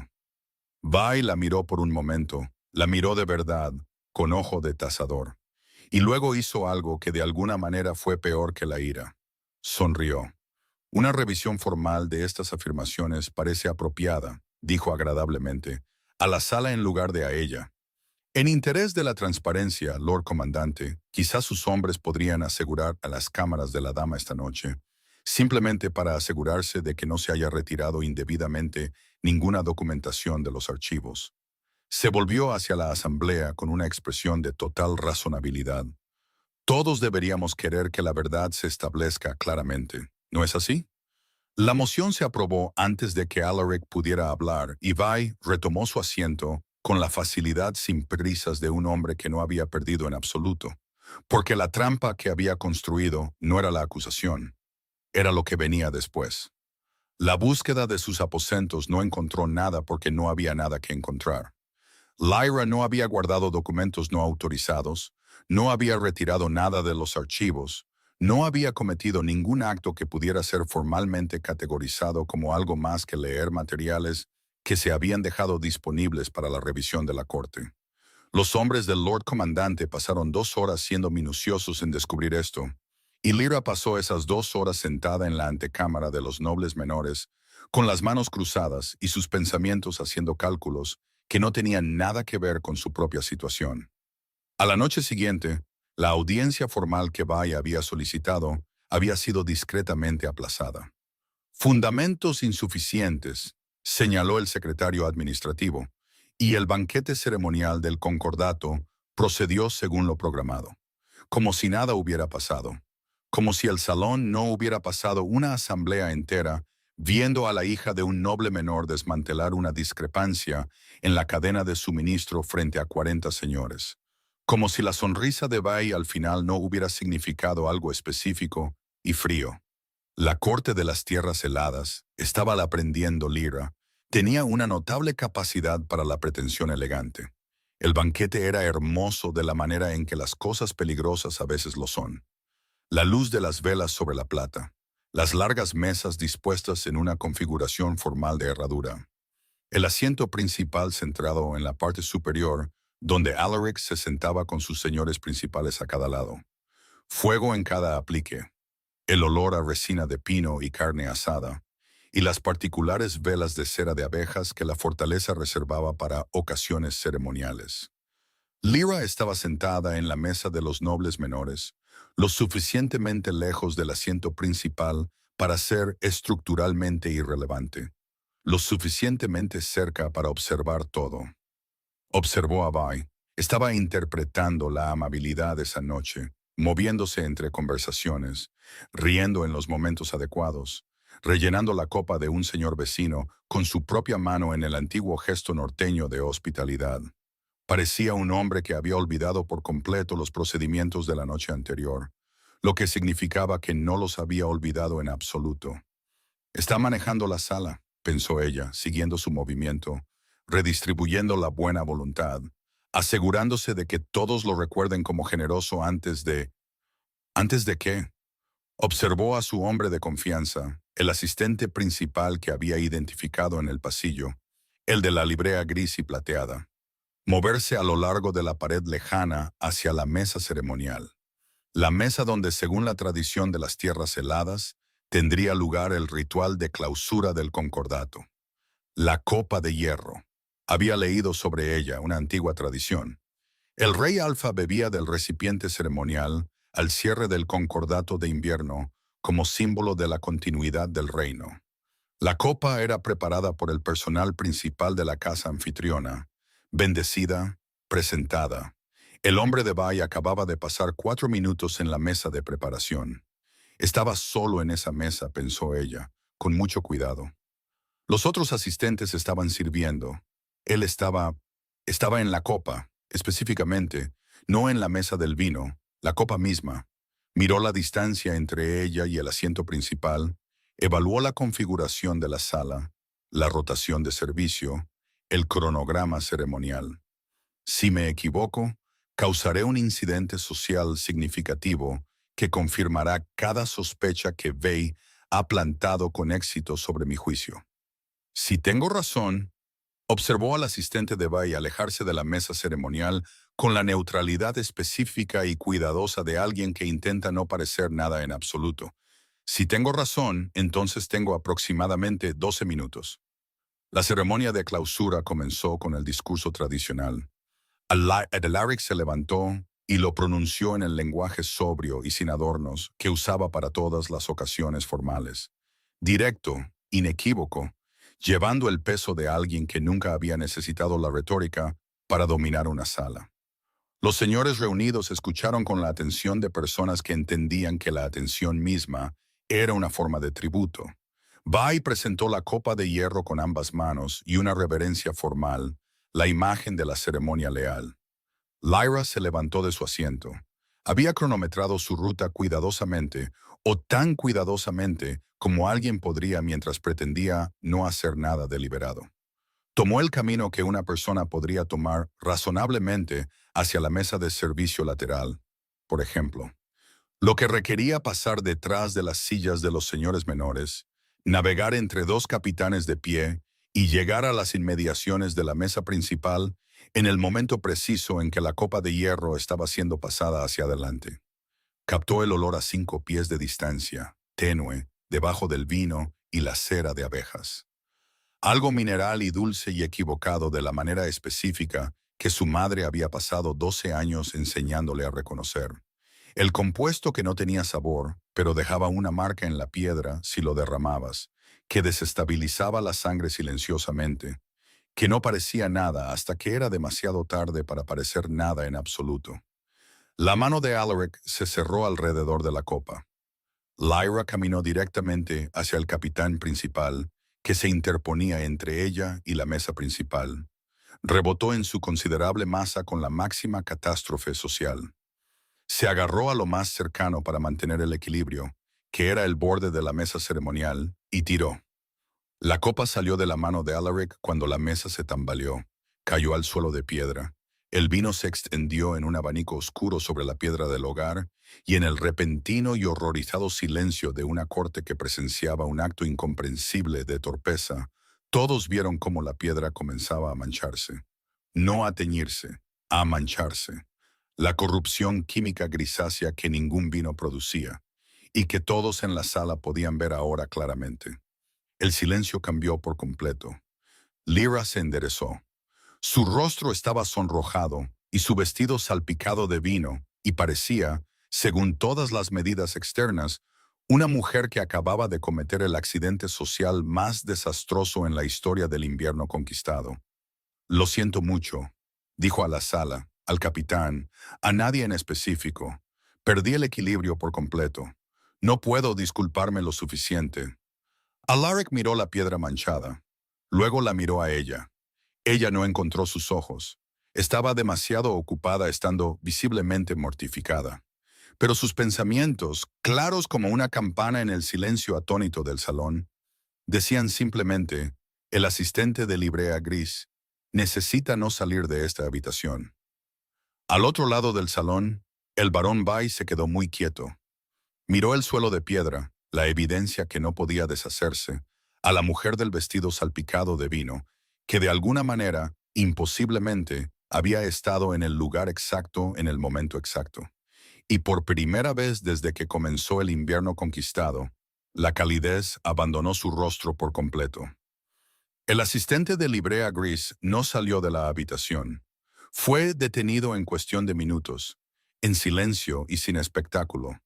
Bai la miró por un momento, la miró de verdad, con ojo de tasador, y luego hizo algo que de alguna manera fue peor que la ira. Sonrió. Una revisión formal de estas afirmaciones parece apropiada, dijo agradablemente, a la sala en lugar de a ella. En interés de la transparencia, Lord Comandante, quizás sus hombres podrían asegurar a las cámaras de la dama esta noche, simplemente para asegurarse de que no se haya retirado indebidamente ninguna documentación de los archivos. Se volvió hacia la asamblea con una expresión de total razonabilidad. Todos deberíamos querer que la verdad se establezca claramente, ¿no es así? La moción se aprobó antes de que Alaric pudiera hablar y Bai retomó su asiento con la facilidad sin prisas de un hombre que no había perdido en absoluto, porque la trampa que había construido no era la acusación, era lo que venía después. La búsqueda de sus aposentos no encontró nada porque no había nada que encontrar. Lyra no había guardado documentos no autorizados, no había retirado nada de los archivos, no había cometido ningún acto que pudiera ser formalmente categorizado como algo más que leer materiales que se habían dejado disponibles para la revisión de la corte. Los hombres del Lord Comandante pasaron 2 horas siendo minuciosos en descubrir esto, y Lyra pasó esas 2 horas sentada en la antecámara de los nobles menores, con las manos cruzadas y sus pensamientos haciendo cálculos que no tenían nada que ver con su propia situación. A la noche siguiente, la audiencia formal que Bai había solicitado había sido discretamente aplazada. Fundamentos insuficientes, señaló el secretario administrativo, y el banquete ceremonial del concordato procedió según lo programado, como si nada hubiera pasado, como si el salón no hubiera pasado una asamblea entera viendo a la hija de un noble menor desmantelar una discrepancia en la cadena de suministro frente a 40 señores, como si la sonrisa de Bai al final no hubiera significado algo específico y frío. La corte de las tierras heladas, estaba la aprendiendo Lyra, tenía una notable capacidad para la pretensión elegante. El banquete era hermoso de la manera en que las cosas peligrosas a veces lo son. La luz de las velas sobre la plata, las largas mesas dispuestas en una configuración formal de herradura, el asiento principal centrado en la parte superior, donde Alaric se sentaba con sus señores principales a cada lado. Fuego en cada aplique, el olor a resina de pino y carne asada, y las particulares velas de cera de abejas que la fortaleza reservaba para ocasiones ceremoniales. Lyra estaba sentada en la mesa de los nobles menores, lo suficientemente lejos del asiento principal para ser estructuralmente irrelevante, lo suficientemente cerca para observar todo. Observó a Bai. Estaba interpretando la amabilidad esa noche, moviéndose entre conversaciones, riendo en los momentos adecuados, rellenando la copa de un señor vecino con su propia mano en el antiguo gesto norteño de hospitalidad. Parecía un hombre que había olvidado por completo los procedimientos de la noche anterior, lo que significaba que no los había olvidado en absoluto. Está manejando la sala, pensó ella, siguiendo su movimiento, redistribuyendo la buena voluntad, asegurándose de que todos lo recuerden como generoso antes de... ¿Antes de qué? Observó a su hombre de confianza, el asistente principal que había identificado en el pasillo, el de la librea gris y plateada, moverse a lo largo de la pared lejana hacia la mesa ceremonial. la mesa donde, según la tradición de las tierras heladas, tendría lugar el ritual de clausura del concordato. La copa de hierro. Había leído sobre ella una antigua tradición. El rey Alfa bebía del recipiente ceremonial al cierre del concordato de invierno como símbolo de la continuidad del reino. La copa era preparada por el personal principal de la casa anfitriona, bendecida, presentada. El hombre de Bai acababa de pasar 4 minutos en la mesa de preparación. Estaba solo en esa mesa, pensó ella, con mucho cuidado. Los otros asistentes estaban sirviendo. Él estaba en la copa, específicamente, no en la mesa del vino, la copa misma. Miró la distancia entre ella y el asiento principal, evaluó la configuración de la sala, la rotación de servicio, el cronograma ceremonial. Si me equivoco, causaré un incidente social significativo que confirmará cada sospecha que Wei ha plantado con éxito sobre mi juicio. Si tengo razón, observó al asistente de Bai alejarse de la mesa ceremonial con la neutralidad específica y cuidadosa de alguien que intenta no parecer nada en absoluto. Si tengo razón, entonces tengo aproximadamente 12 minutos. La ceremonia de clausura comenzó con el discurso tradicional. Alaric se levantó y lo pronunció en el lenguaje sobrio y sin adornos que usaba para todas las ocasiones formales. Directo, inequívoco, llevando el peso de alguien que nunca había necesitado la retórica para dominar una sala. Los señores reunidos escucharon con la atención de personas que entendían que la atención misma era una forma de tributo. Bai presentó la copa de hierro con ambas manos y una reverencia formal, la imagen de la ceremonia leal. Lyra se levantó de su asiento. Había cronometrado su ruta cuidadosamente, o tan cuidadosamente como alguien podría mientras pretendía no hacer nada deliberado. Tomó el camino que una persona podría tomar razonablemente hacia la mesa de servicio lateral, por ejemplo. Lo que requería pasar detrás de las sillas de los señores menores, navegar entre dos capitanes de pie y llegar a las inmediaciones de la mesa principal en el momento preciso en que la copa de hierro estaba siendo pasada hacia adelante. Captó el olor a 5 pies de distancia, tenue, debajo del vino y la cera de abejas. Algo mineral y dulce y equivocado de la manera específica que su madre había pasado 12 años enseñándole a reconocer. El compuesto que no tenía sabor, pero dejaba una marca en la piedra si lo derramabas, que desestabilizaba la sangre silenciosamente, que no parecía nada hasta que era demasiado tarde para parecer nada en absoluto. La mano de Alaric se cerró alrededor de la copa. Lyra caminó directamente hacia el capitán principal, que se interponía entre ella y la mesa principal. Rebotó en su considerable masa con la máxima catástrofe social. Se agarró a lo más cercano para mantener el equilibrio, que era el borde de la mesa ceremonial, y tiró. La copa salió de la mano de Alaric cuando la mesa se tambaleó, cayó al suelo de piedra. El vino se extendió en un abanico oscuro sobre la piedra del hogar, y en el repentino y horrorizado silencio de una corte que presenciaba un acto incomprensible de torpeza, todos vieron cómo la piedra comenzaba a mancharse. No a teñirse, a mancharse. La corrupción química grisácea que ningún vino producía, y que todos en la sala podían ver ahora claramente. El silencio cambió por completo. Lyra se enderezó. Su rostro estaba sonrojado y su vestido salpicado de vino, y parecía, según todas las medidas externas, una mujer que acababa de cometer el accidente social más desastroso en la historia del invierno conquistado. Lo siento mucho, dijo a la sala, al capitán, a nadie en específico. Perdí el equilibrio por completo. No puedo disculparme lo suficiente. Alaric miró la piedra manchada. Luego la miró a ella. Ella no encontró sus ojos. Estaba demasiado ocupada estando visiblemente mortificada. Pero sus pensamientos, claros como una campana en el silencio atónito del salón, decían simplemente, el asistente de librea gris necesita no salir de esta habitación. Al otro lado del salón, el barón Bai se quedó muy quieto. Miró el suelo de piedra, la evidencia que no podía deshacerse, a la mujer del vestido salpicado de vino, que de alguna manera, imposiblemente, había estado en el lugar exacto en el momento exacto. y por primera vez desde que comenzó el invierno conquistado, la calidez abandonó su rostro por completo. El asistente de Librea Gris no salió de la habitación. Fue detenido en cuestión de minutos, en silencio y sin espectáculo,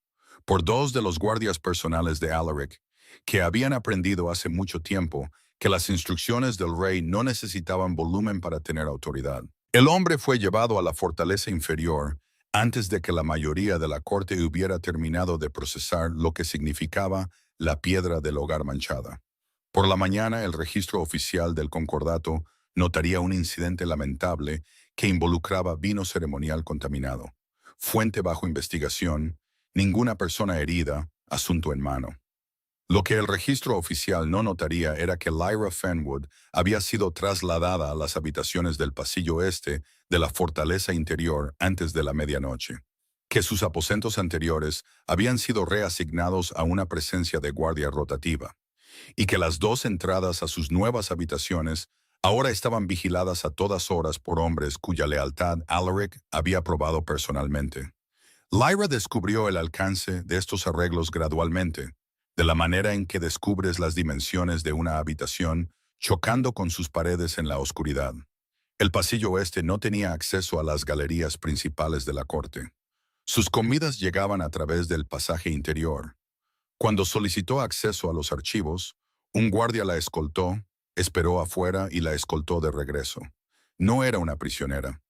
por dos de los guardias personales de Alaric, que habían aprendido hace mucho tiempo que las instrucciones del rey no necesitaban volumen para tener autoridad. El hombre fue llevado a la fortaleza inferior antes de que la mayoría de la corte hubiera terminado de procesar lo que significaba la piedra del hogar manchada. Por la mañana, el registro oficial del concordato notaría un incidente lamentable que involucraba vino ceremonial contaminado. Fuente bajo investigación, ninguna persona herida, asunto en mano. Lo que el registro oficial no notaría era que Lyra Fenwood había sido trasladada a las habitaciones del pasillo este de la fortaleza interior antes de la medianoche, que sus aposentos anteriores habían sido reasignados a una presencia de guardia rotativa, y que las dos entradas a sus nuevas habitaciones ahora estaban vigiladas a todas horas por hombres cuya lealtad Alaric había probado personalmente. Lyra descubrió el alcance de estos arreglos gradualmente, de la manera en que descubres las dimensiones de una habitación chocando con sus paredes en la oscuridad. El pasillo oeste no tenía acceso a las galerías principales de la corte. Sus comidas llegaban a través del pasaje interior. Cuando solicitó acceso a los archivos, un guardia la escoltó, esperó afuera y la escoltó de regreso. No era una prisionera.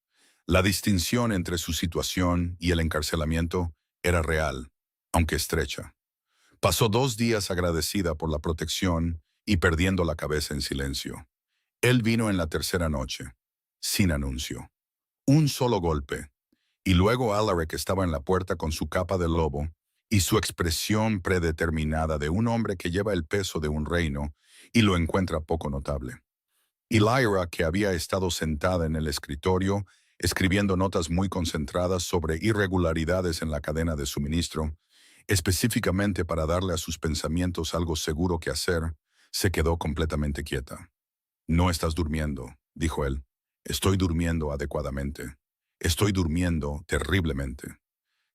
La distinción entre su situación y el encarcelamiento era real, aunque estrecha. Pasó 2 días agradecida por la protección y perdiendo la cabeza en silencio. Él vino en la tercera noche, sin anuncio. Un solo golpe, y luego Alaric estaba en la puerta con su capa de lobo y su expresión predeterminada de un hombre que lleva el peso de un reino y lo encuentra poco notable. Y Lyra, que había estado sentada en el escritorio, escribiendo notas muy concentradas sobre irregularidades en la cadena de suministro, específicamente para darle a sus pensamientos algo seguro que hacer, se quedó completamente quieta. «No estás durmiendo», dijo él. «Estoy durmiendo adecuadamente. Estoy durmiendo terriblemente.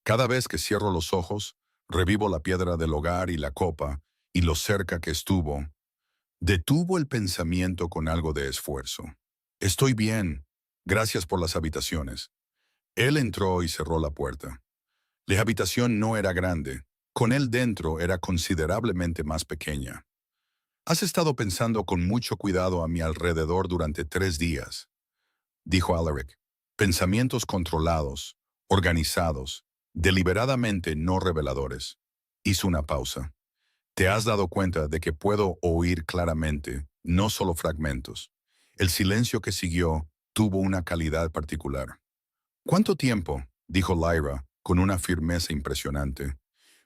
Cada vez que cierro los ojos, revivo la piedra del hogar y la copa, y lo cerca que estuvo». Detuvo el pensamiento con algo de esfuerzo. «Estoy bien. Gracias por las habitaciones». Él entró y cerró la puerta. La habitación no era grande. Con él dentro era considerablemente más pequeña. «Has estado pensando con mucho cuidado a mi alrededor durante 3 días», dijo Alaric. «Pensamientos controlados, organizados, deliberadamente no reveladores». Hizo una pausa. «Te has dado cuenta de que puedo oír claramente, no solo fragmentos». El silencio que siguió tuvo una calidad particular. «¿Cuánto tiempo?», dijo Lyra, con una firmeza impresionante.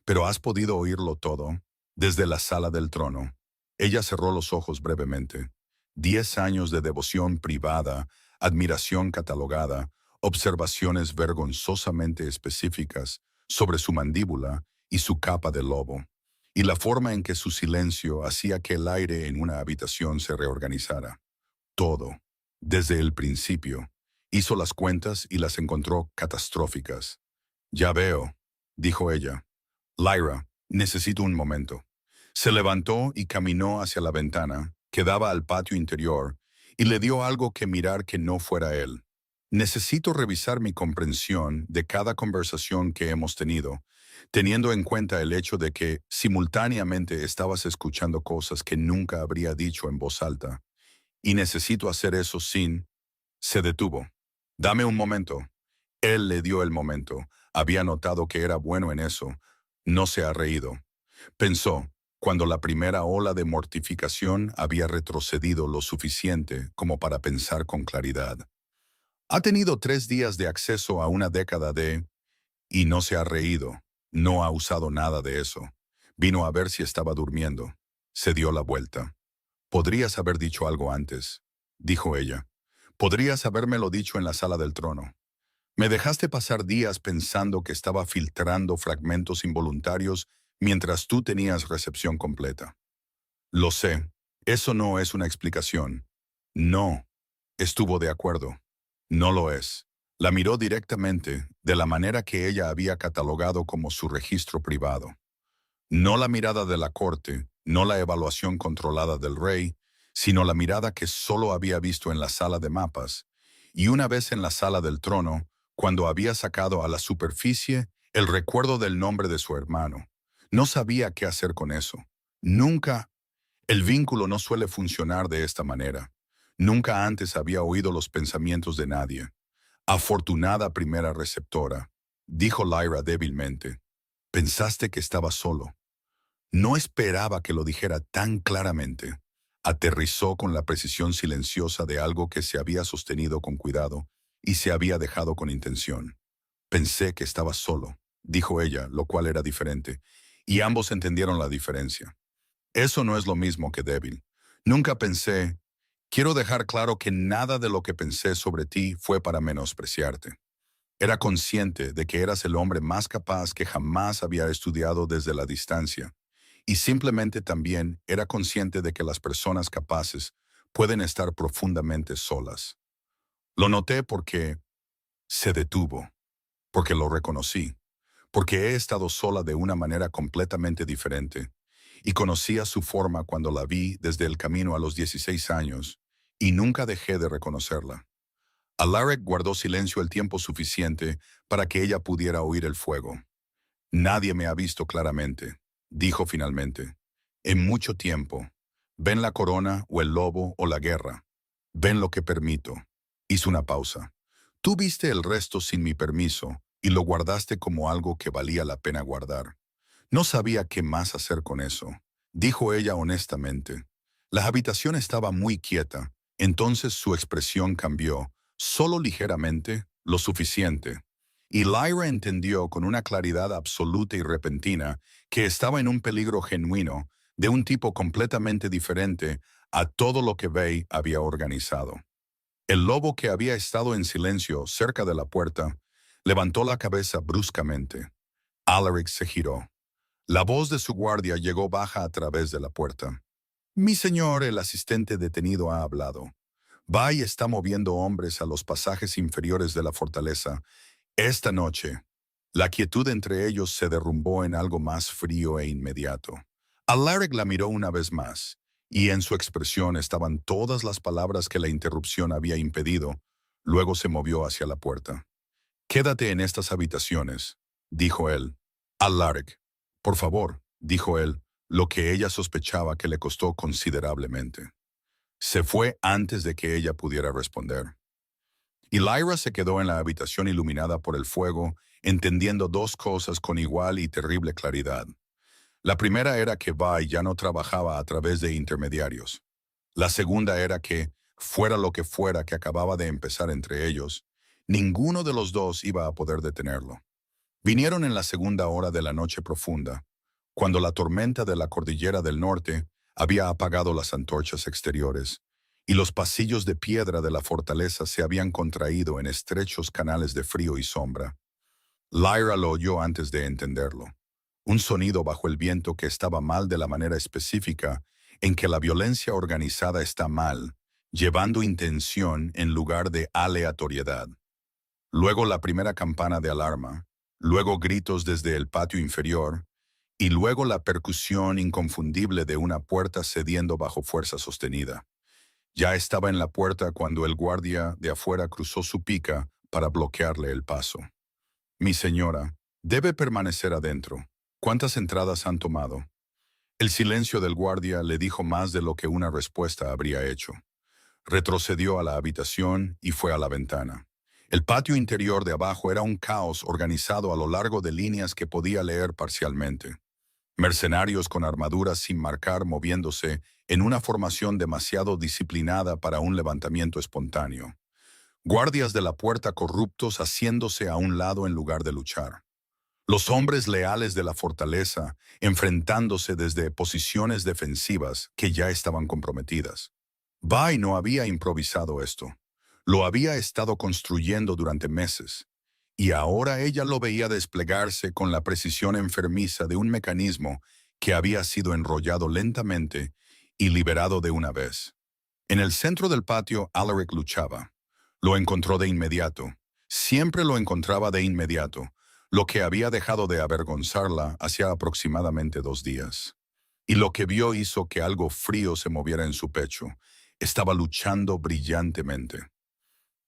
«Pero has podido oírlo todo, desde la sala del trono». Ella cerró los ojos brevemente. 10 años de devoción privada, admiración catalogada, observaciones vergonzosamente específicas sobre su mandíbula y su capa de lobo, y la forma en que su silencio hacía que el aire en una habitación se reorganizara. Todo, desde el principio. Hizo las cuentas y las encontró catastróficas. «Ya veo», dijo ella. «Lyra, necesito un momento». Se levantó y caminó hacia la ventana, que daba al patio interior, y le dio algo que mirar que no fuera él. «Necesito revisar mi comprensión de cada conversación que hemos tenido, teniendo en cuenta el hecho de que simultáneamente estabas escuchando cosas que nunca habría dicho en voz alta. Y necesito hacer eso sin...». Se detuvo. «Dame un momento». Él le dio el momento. Había notado que era bueno en eso. No se ha reído. Pensó, cuando la primera ola de mortificación había retrocedido lo suficiente como para pensar con claridad. Ha tenido 3 días de acceso a una década de... Y no se ha reído. No ha usado nada de eso. Vino a ver si estaba durmiendo. Se dio la vuelta. «Podrías haber dicho algo antes», dijo ella. «Podrías habérmelo dicho en la sala del trono. Me dejaste pasar días pensando que estaba filtrando fragmentos involuntarios mientras tú tenías recepción completa». «Lo sé. Eso no es una explicación». «No». Estuvo de acuerdo. «No lo es». La miró directamente, de la manera que ella había catalogado como su registro privado. No la mirada de la corte, no la evaluación controlada del rey, sino la mirada que solo había visto en la sala de mapas, y una vez en la sala del trono, cuando había sacado a la superficie el recuerdo del nombre de su hermano. No sabía qué hacer con eso. Nunca. El vínculo no suele funcionar de esta manera. Nunca antes había oído los pensamientos de nadie. Afortunada primera receptora, dijo Lyra débilmente. Pensaste que estaba solo. No esperaba que lo dijera tan claramente. Aterrizó con la precisión silenciosa de algo que se había sostenido con cuidado y se había dejado con intención. Pensé que estaba solo, dijo ella, lo cual era diferente, y ambos entendieron la diferencia. Eso no es lo mismo que débil. Nunca pensé. Quiero dejar claro que nada de lo que pensé sobre ti fue para menospreciarte. Era consciente de que eras el hombre más capaz que jamás había estudiado desde la distancia, y simplemente también era consciente de que las personas capaces pueden estar profundamente solas. Lo noté porque se detuvo, porque lo reconocí, porque he estado sola de una manera completamente diferente, y conocía su forma cuando la vi desde el camino a los 16 años, y nunca dejé de reconocerla. Alaric guardó silencio el tiempo suficiente para que ella pudiera oír el fuego. Nadie me ha visto claramente, dijo finalmente. En mucho tiempo. Ven la corona o el lobo o la guerra. Ven lo que permito. Hizo una pausa. Tú viste el resto sin mi permiso y lo guardaste como algo que valía la pena guardar. No sabía qué más hacer con eso, dijo ella honestamente. La habitación estaba muy quieta, entonces su expresión cambió, solo ligeramente, lo suficiente. Y Lyra entendió con una claridad absoluta y repentina que estaba en un peligro genuino, de un tipo completamente diferente a todo lo que Bey había organizado. El lobo, que había estado en silencio cerca de la puerta, levantó la cabeza bruscamente. Alaric se giró. La voz de su guardia llegó baja a través de la puerta. Mi señor, el asistente detenido ha hablado. Bay está moviendo hombres a los pasajes inferiores de la fortaleza. Esta noche, la quietud entre ellos se derrumbó en algo más frío e inmediato. Alaric la miró una vez más, y en su expresión estaban todas las palabras que la interrupción había impedido. Luego se movió hacia la puerta. Quédate en estas habitaciones, dijo él. Alaric, por favor, dijo él, lo que ella sospechaba que le costó considerablemente. Se fue antes de que ella pudiera responder. Y Lyra se quedó en la habitación iluminada por el fuego, entendiendo dos cosas con igual y terrible claridad. La primera era que Vi ya no trabajaba a través de intermediarios. La segunda era que, fuera lo que fuera que acababa de empezar entre ellos, ninguno de los dos iba a poder detenerlo. Vinieron en la segunda hora de la noche profunda, cuando la tormenta de la cordillera del norte había apagado las antorchas exteriores, y los pasillos de piedra de la fortaleza se habían contraído en estrechos canales de frío y sombra. Lyra lo oyó antes de entenderlo. Un sonido bajo el viento que estaba mal de la manera específica en que la violencia organizada está mal, llevando intención en lugar de aleatoriedad. Luego la primera campana de alarma, luego gritos desde el patio inferior, y luego la percusión inconfundible de una puerta cediendo bajo fuerza sostenida. Ya estaba en la puerta cuando el guardia de afuera cruzó su pica para bloquearle el paso. Mi señora, debe permanecer adentro. ¿Cuántas entradas han tomado? El silencio del guardia le dijo más de lo que una respuesta habría hecho. Retrocedió a la habitación y fue a la ventana. El patio interior de abajo era un caos organizado a lo largo de líneas que podía leer parcialmente. Mercenarios con armaduras sin marcar moviéndose en una formación demasiado disciplinada para un levantamiento espontáneo. Guardias de la puerta corruptos haciéndose a un lado en lugar de luchar. Los hombres leales de la fortaleza enfrentándose desde posiciones defensivas que ya estaban comprometidas. Bai no había improvisado esto. Lo había estado construyendo durante meses, y ahora ella lo veía desplegarse con la precisión enfermiza de un mecanismo que había sido enrollado lentamente y liberado de una vez. En el centro del patio, Alaric luchaba. Lo encontró de inmediato. Siempre lo encontraba de inmediato, lo que había dejado de avergonzarla hacía aproximadamente 2 días. Y lo que vio hizo que algo frío se moviera en su pecho. Estaba luchando brillantemente.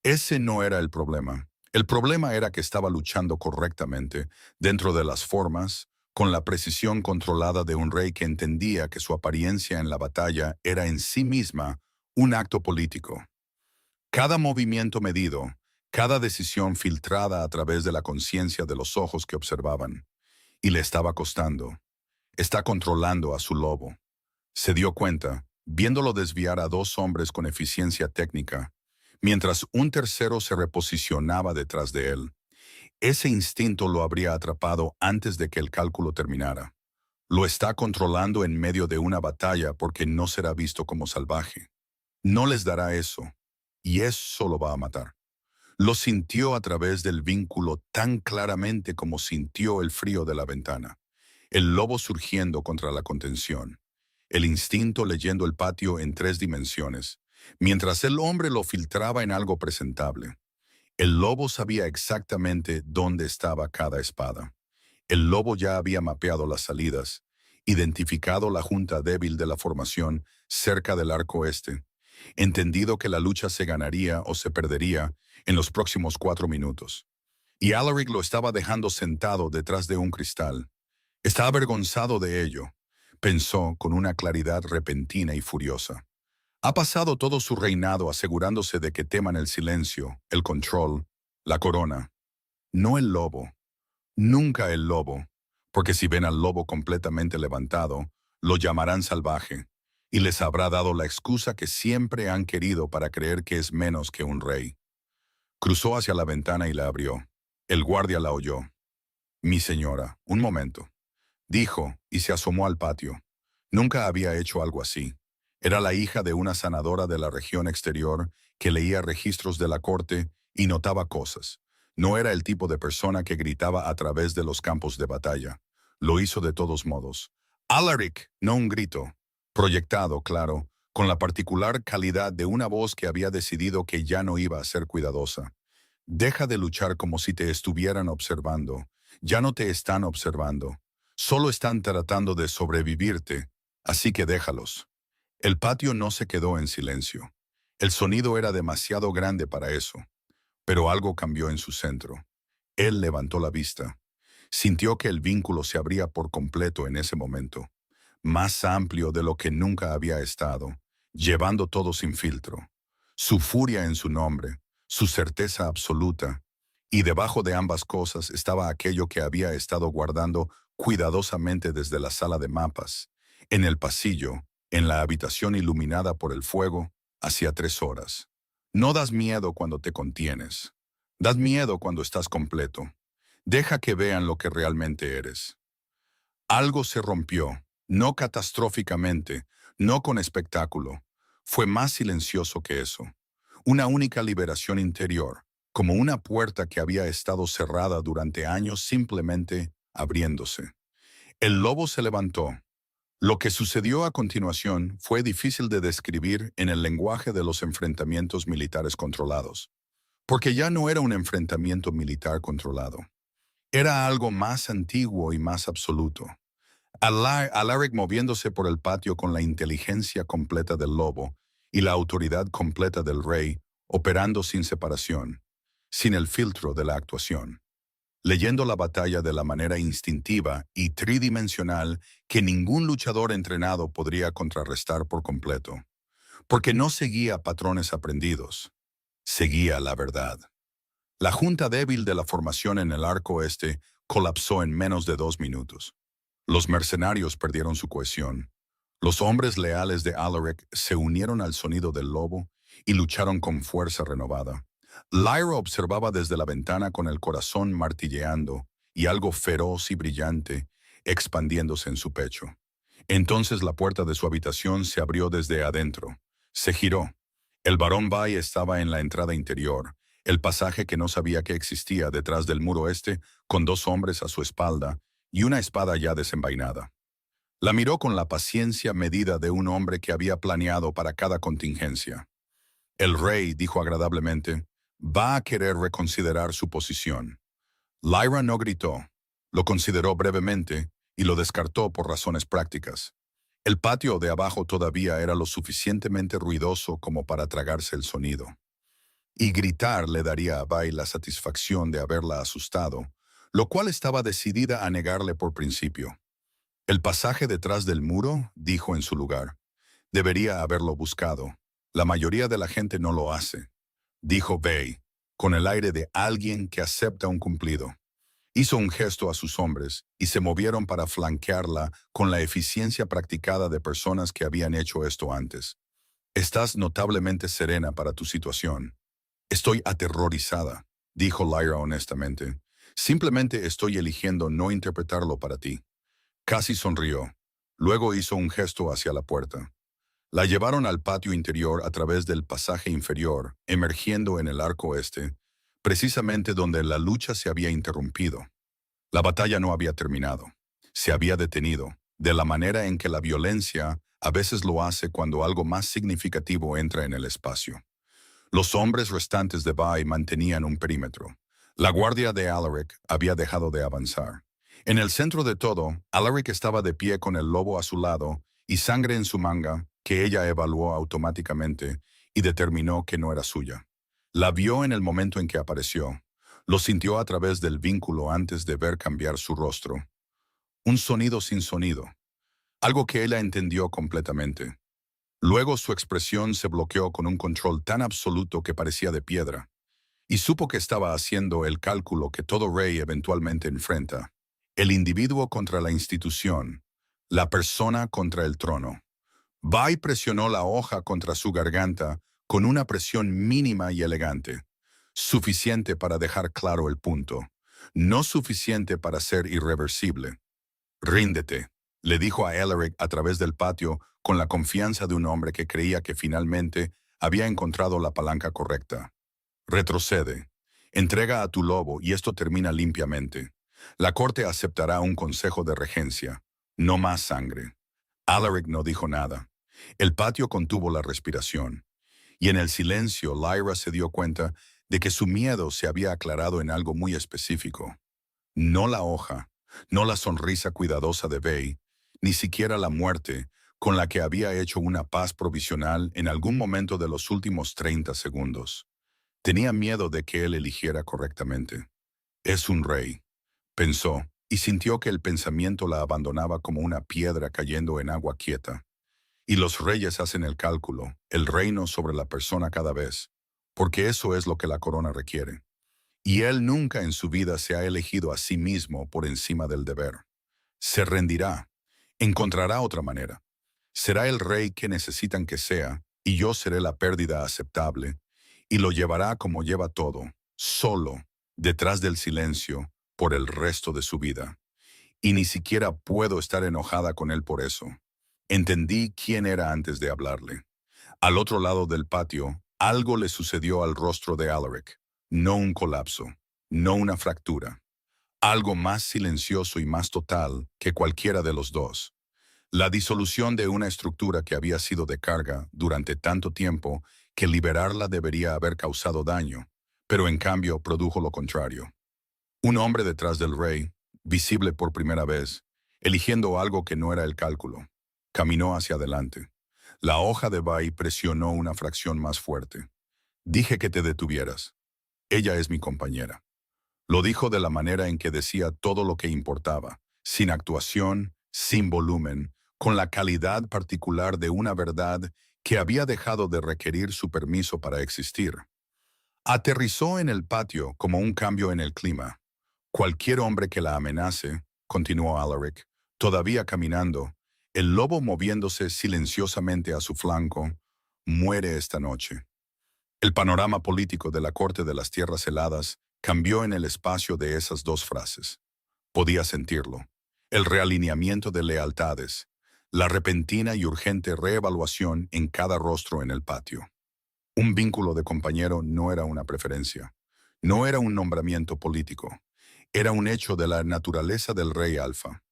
Ese no era el problema. El problema era que estaba luchando correctamente, dentro de las formas, con la precisión controlada de un rey que entendía que su apariencia en la batalla era en sí misma un acto político. Cada movimiento medido, cada decisión filtrada a través de la conciencia de los ojos que observaban. Y le estaba costando. Está controlando a su lobo. Se dio cuenta, viéndolo desviar a 2 hombres con eficiencia técnica, mientras un tercero se reposicionaba detrás de él. Ese instinto lo habría atrapado antes de que el cálculo terminara. Lo está controlando en medio de una batalla porque no será visto como salvaje. No les dará eso, y eso lo va a matar. Lo sintió a través del vínculo tan claramente como sintió el frío de la ventana. El lobo surgiendo contra la contención. El instinto leyendo el patio en 3 dimensiones, mientras el hombre lo filtraba en algo presentable. El lobo sabía exactamente dónde estaba cada espada. El lobo ya había mapeado las salidas, identificado la junta débil de la formación cerca del arco este, entendido que la lucha se ganaría o se perdería en los próximos 4 minutos. Y Alaric lo estaba dejando sentado detrás de un cristal. Está avergonzado de ello, pensó con una claridad repentina y furiosa. Ha pasado todo su reinado asegurándose de que teman el silencio, el control, la corona. No el lobo, nunca el lobo, porque si ven al lobo completamente levantado, lo llamarán salvaje, y les habrá dado la excusa que siempre han querido para creer que es menos que un rey. Cruzó hacia la ventana y la abrió. El guardia la oyó. «Mi señora, un momento», dijo, y se asomó al patio. Nunca había hecho algo así. Era la hija de una sanadora de la región exterior que leía registros de la corte y notaba cosas. No era el tipo de persona que gritaba a través de los campos de batalla. Lo hizo de todos modos. «Alaric», no un grito. Proyectado, claro, con la particular calidad de una voz que había decidido que ya no iba a ser cuidadosa. «Deja de luchar como si te estuvieran observando. Ya no te están observando. Solo están tratando de sobrevivirte, así que déjalos». El patio no se quedó en silencio. El sonido era demasiado grande para eso, pero algo cambió en su centro. Él levantó la vista. Sintió que el vínculo se abría por completo en ese momento, más amplio de lo que nunca había estado, llevando todo sin filtro. Su furia en su nombre, su certeza absoluta, y debajo de ambas cosas estaba aquello que había estado guardando cuidadosamente desde la sala de mapas, en el pasillo, en la habitación iluminada por el fuego, hacía 3 horas. No das miedo cuando te contienes. Das miedo cuando estás completo. Deja que vean lo que realmente eres. Algo se rompió, no catastróficamente, no con espectáculo. Fue más silencioso que eso. Una única liberación interior, como una puerta que había estado cerrada durante años simplemente abriéndose. El lobo se levantó. Lo que sucedió a continuación fue difícil de describir en el lenguaje de los enfrentamientos militares controlados, porque ya no era un enfrentamiento militar controlado. Era algo más antiguo y más absoluto. Alaric moviéndose por el patio con la inteligencia completa del lobo y la autoridad completa del rey, operando sin separación, sin el filtro de la actuación, leyendo la batalla de la manera instintiva y tridimensional que ningún luchador entrenado podría contrarrestar por completo, porque no seguía patrones aprendidos, seguía la verdad. La junta débil de la formación en el arco este colapsó en menos de 2 minutos. Los mercenarios perdieron su cohesión. Los hombres leales de Alaric se unieron al sonido del lobo y lucharon con fuerza renovada. Lyra observaba desde la ventana con el corazón martilleando y algo feroz y brillante expandiéndose en su pecho. Entonces la puerta de su habitación se abrió desde adentro. Se giró. El barón Bay estaba en la entrada interior, el pasaje que no sabía que existía detrás del muro este, con 2 hombres a su espalda y una espada ya desenvainada. La miró con la paciencia medida de un hombre que había planeado para cada contingencia. «El rey», dijo agradablemente, Va a querer reconsiderar su posición. Lyra no gritó. Lo consideró brevemente y lo descartó por razones prácticas. El patio de abajo todavía era lo suficientemente ruidoso como para tragarse el sonido. Y gritar le daría a Bai la satisfacción de haberla asustado, lo cual estaba decidida a negarle por principio. El pasaje detrás del muro, dijo en su lugar. Debería haberlo buscado. La mayoría de la gente no lo hace, dijo Bai, con el aire de alguien que acepta un cumplido. Hizo un gesto a sus hombres y se movieron para flanquearla con la eficiencia practicada de personas que habían hecho esto antes. Estás notablemente serena para tu situación. Estoy aterrorizada, dijo Lyra honestamente. Simplemente estoy eligiendo no interpretarlo para ti. Casi sonrió. Luego hizo un gesto hacia la puerta. La llevaron al patio interior a través del pasaje inferior, emergiendo en el arco este, precisamente donde la lucha se había interrumpido. La batalla no había terminado. Se había detenido, de la manera en que la violencia a veces lo hace cuando algo más significativo entra en el espacio. Los hombres restantes de Bai mantenían un perímetro. La guardia de Alaric había dejado de avanzar. En el centro de todo, Alaric estaba de pie con el lobo a su lado y sangre en su manga, que ella evaluó automáticamente y determinó que no era suya. La vio en el momento en que apareció. Lo sintió a través del vínculo antes de ver cambiar su rostro. Un sonido sin sonido. Algo que ella entendió completamente. Luego su expresión se bloqueó con un control tan absoluto que parecía de piedra, y supo que estaba haciendo el cálculo que todo rey eventualmente enfrenta. El individuo contra la institución, la persona contra el trono. Bai presionó la hoja contra su garganta con una presión mínima y elegante, suficiente para dejar claro el punto, no suficiente para ser irreversible. Ríndete, le dijo a Alaric a través del patio con la confianza de un hombre que creía que finalmente había encontrado la palanca correcta. Retrocede. Entrega a tu lobo y esto termina limpiamente. La corte aceptará un consejo de regencia. No más sangre. Alaric no dijo nada. El patio contuvo la respiración. Y en el silencio, Lyra se dio cuenta de que su miedo se había aclarado en algo muy específico. No la hoja, no la sonrisa cuidadosa de Bai, ni siquiera la muerte, con la que había hecho una paz provisional en algún momento de los últimos 30 segundos. Tenía miedo de que él eligiera correctamente. Es un rey, pensó, y sintió que el pensamiento la abandonaba como una piedra cayendo en agua quieta. Y los reyes hacen el cálculo, el reino sobre la persona cada vez, porque eso es lo que la corona requiere. Y él nunca en su vida se ha elegido a sí mismo por encima del deber. Se rendirá, encontrará otra manera. Será el rey que necesitan que sea, y yo seré la pérdida aceptable, y lo llevará como lleva todo, solo, detrás del silencio, por el resto de su vida. Y ni siquiera puedo estar enojada con él por eso. Entendí quién era antes de hablarle. Al otro lado del patio, algo le sucedió al rostro de Alaric. No un colapso, no una fractura. Algo más silencioso y más total que cualquiera de los dos. La disolución de una estructura que había sido de carga durante tanto tiempo que liberarla debería haber causado daño, pero en cambio produjo lo contrario. Un hombre detrás del rey, visible por primera vez, eligiendo algo que no era el cálculo, caminó hacia adelante. La hoja de Bai presionó una fracción más fuerte. Dije que te detuvieras. Ella es mi compañera. Lo dijo de la manera en que decía todo lo que importaba, sin actuación, sin volumen, con la calidad particular de una verdad que había dejado de requerir su permiso para existir. Aterrizó en el patio como un cambio en el clima. Cualquier hombre que la amenace, continuó Alaric, todavía caminando, el lobo moviéndose silenciosamente a su flanco, muere esta noche. El panorama político de la corte de las tierras heladas cambió en el espacio de esas dos frases. Podía sentirlo. El realineamiento de lealtades, la repentina y urgente reevaluación en cada rostro en el patio. Un vínculo de compañero no era una preferencia, no era un nombramiento político, era un hecho de la naturaleza del rey Alfa.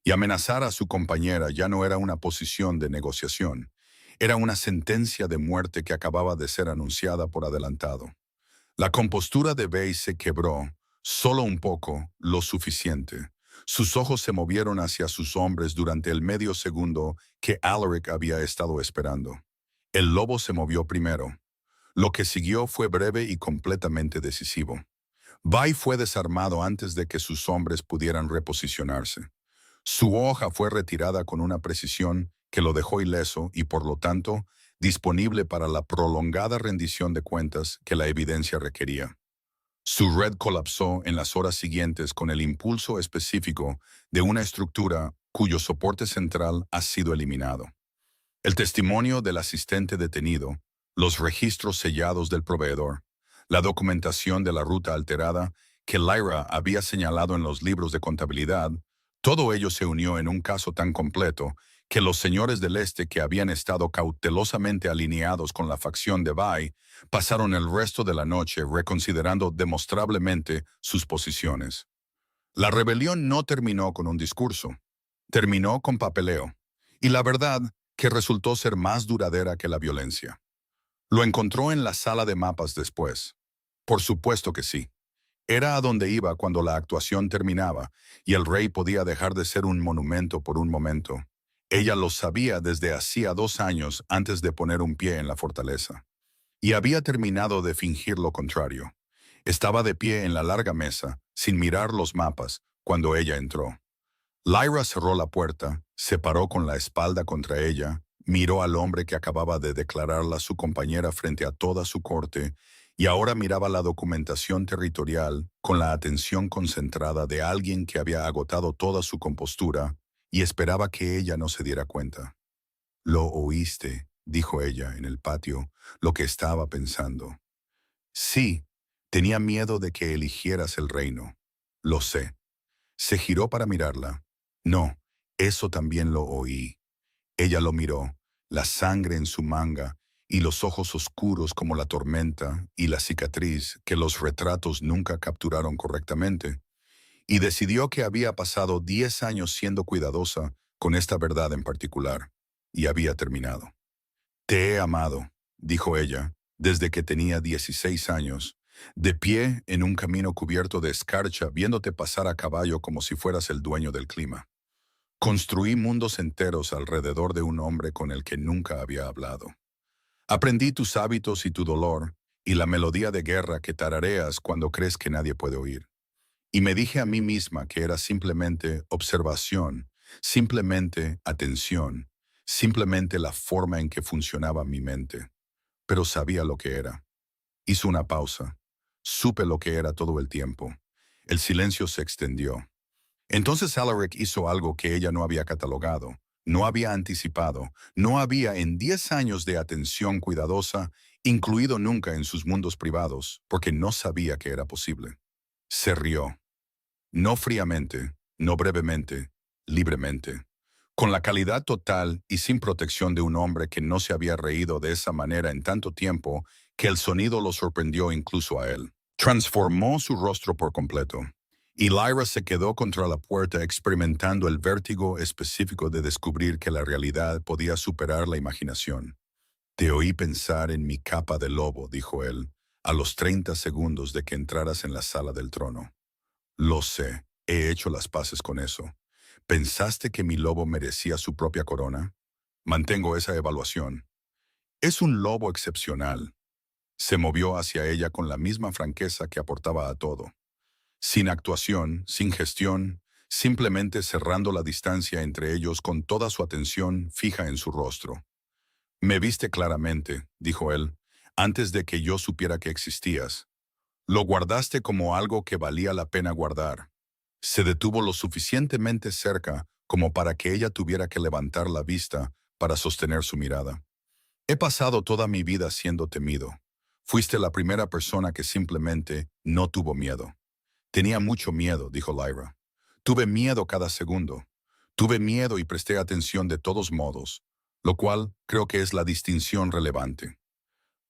Y amenazar a su compañera ya no era una posición de negociación, era una sentencia de muerte que acababa de ser anunciada por adelantado. La compostura de Bey se quebró, solo un poco, lo suficiente. Sus ojos se movieron hacia sus hombres durante el medio segundo que Alaric había estado esperando. El lobo se movió primero. Lo que siguió fue breve y completamente decisivo. Bai fue desarmado antes de que sus hombres pudieran reposicionarse. Su hoja fue retirada con una precisión que lo dejó ileso y, por lo tanto, disponible para la prolongada rendición de cuentas que la evidencia requería. Su red colapsó en las horas siguientes con el impulso específico de una estructura cuyo soporte central ha sido eliminado. El testimonio del asistente detenido, los registros sellados del proveedor, la documentación de la ruta alterada que Lyra había señalado en los libros de contabilidad, todo ello se unió en un caso tan completo que los señores del Este que habían estado cautelosamente alineados con la facción de Bai pasaron el resto de la noche reconsiderando demostrablemente sus posiciones. La rebelión no terminó con un discurso, terminó con papeleo, y la verdad que resultó ser más duradera que la violencia. Lo encontró en la sala de mapas después. Por supuesto que sí. Era a donde iba cuando la actuación terminaba y el rey podía dejar de ser un monumento por un momento. Ella lo sabía desde hacía 2 años antes de poner un pie en la fortaleza. Y había terminado de fingir lo contrario. Estaba de pie en la larga mesa, sin mirar los mapas, cuando ella entró. Lyra cerró la puerta, se paró con la espalda contra ella, miró al hombre que acababa de declararla su compañera frente a toda su corte y ahora miraba la documentación territorial con la atención concentrada de alguien que había agotado toda su compostura y esperaba que ella no se diera cuenta. «Lo oíste», dijo ella en el patio, lo que estaba pensando. «Sí, tenía miedo de que eligieras el reino. Lo sé». Se giró para mirarla. «No, eso también lo oí». Ella lo miró, la sangre en su manga y los ojos oscuros como la tormenta y la cicatriz que los retratos nunca capturaron correctamente, y decidió que había pasado 10 años siendo cuidadosa con esta verdad en particular, y había terminado. «Te he amado», dijo ella, desde que tenía 16 años, de pie en un camino cubierto de escarcha viéndote pasar a caballo como si fueras el dueño del clima. Construí mundos enteros alrededor de un hombre con el que nunca había hablado. Aprendí tus hábitos y tu dolor, y la melodía de guerra que tarareas cuando crees que nadie puede oír. Y me dije a mí misma que era simplemente observación, simplemente atención, simplemente la forma en que funcionaba mi mente. Pero sabía lo que era. Hizo una pausa. Supe lo que era todo el tiempo. El silencio se extendió. Entonces Alaric hizo algo que ella no había catalogado, no había anticipado, no había en 10 años de atención cuidadosa incluido nunca en sus mundos privados, porque no sabía que era posible. Se rió. No fríamente, no brevemente, libremente. Con la calidad total y sin protección de un hombre que no se había reído de esa manera en tanto tiempo que el sonido lo sorprendió incluso a él. Transformó su rostro por completo. Y Lyra se quedó contra la puerta experimentando el vértigo específico de descubrir que la realidad podía superar la imaginación. «Te oí pensar en mi capa de lobo», dijo él, a los 30 segundos de que entraras en la sala del trono. «Lo sé, he hecho las paces con eso. ¿Pensaste que mi lobo merecía su propia corona? Mantengo esa evaluación. Es un lobo excepcional». Se movió hacia ella con la misma franqueza que aportaba a todo. Sin actuación, sin gestión, simplemente cerrando la distancia entre ellos con toda su atención fija en su rostro. «Me viste claramente», dijo él, «antes de que yo supiera que existías. Lo guardaste como algo que valía la pena guardar». Se detuvo lo suficientemente cerca como para que ella tuviera que levantar la vista para sostener su mirada. «He pasado toda mi vida siendo temido. Fuiste la primera persona que simplemente no tuvo miedo». «Tenía mucho miedo», dijo Lyra. «Tuve miedo cada segundo. Tuve miedo y presté atención de todos modos, lo cual creo que es la distinción relevante».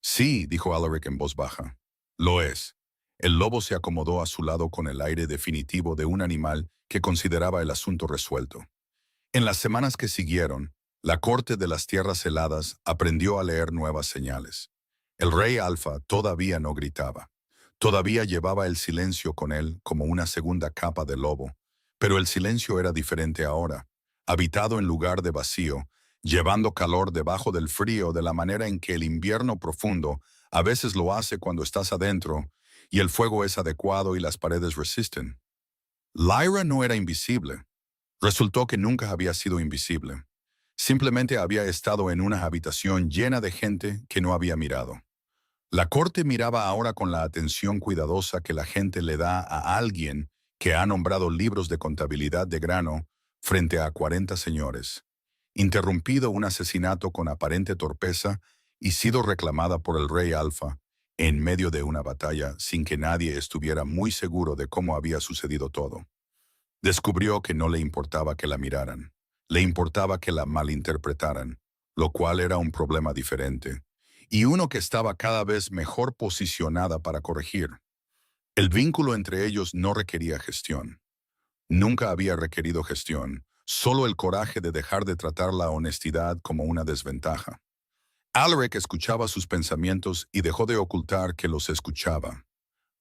«Sí», dijo Alaric en voz baja. «Lo es». El lobo se acomodó a su lado con el aire definitivo de un animal que consideraba el asunto resuelto. En las semanas que siguieron, la corte de las tierras heladas aprendió a leer nuevas señales. El rey Alfa todavía no gritaba. Todavía llevaba el silencio con él como una segunda capa de lobo, pero el silencio era diferente ahora, habitado en lugar de vacío, llevando calor debajo del frío de la manera en que el invierno profundo a veces lo hace cuando estás adentro y el fuego es adecuado y las paredes resisten. Lyra no era invisible. Resultó que nunca había sido invisible. Simplemente había estado en una habitación llena de gente que no había mirado. La corte miraba ahora con la atención cuidadosa que la gente le da a alguien que ha nombrado libros de contabilidad de grano frente a 40 señores, interrumpido un asesinato con aparente torpeza y sido reclamada por el rey Alfa en medio de una batalla sin que nadie estuviera muy seguro de cómo había sucedido todo. Descubrió que no le importaba que la miraran, le importaba que la malinterpretaran, lo cual era un problema diferente, y uno que estaba cada vez mejor posicionada para corregir. El vínculo entre ellos no requería gestión. Nunca había requerido gestión, solo el coraje de dejar de tratar la honestidad como una desventaja. Alaric escuchaba sus pensamientos y dejó de ocultar que los escuchaba.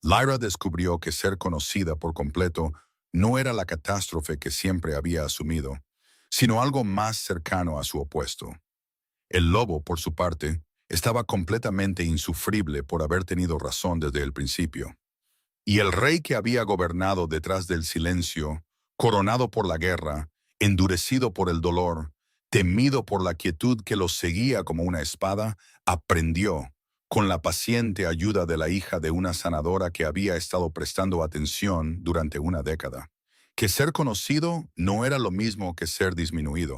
Lyra descubrió que ser conocida por completo no era la catástrofe que siempre había asumido, sino algo más cercano a su opuesto. El lobo, por su parte, estaba completamente insufrible por haber tenido razón desde el principio. Y el rey que había gobernado detrás del silencio, coronado por la guerra, endurecido por el dolor, temido por la quietud que los seguía como una espada, aprendió, con la paciente ayuda de la hija de una sanadora que había estado prestando atención durante una década, que ser conocido no era lo mismo que ser disminuido.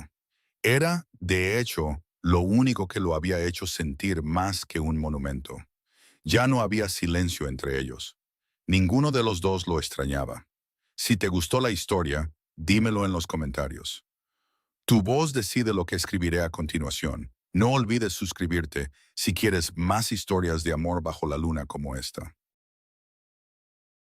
Era, de hecho, lo único que lo había hecho sentir más que un monumento. Ya no había silencio entre ellos. Ninguno de los dos lo extrañaba. Si te gustó la historia, dímelo en los comentarios. Tu voz decide lo que escribiré a continuación. No olvides suscribirte si quieres más historias de amor bajo la luna como esta.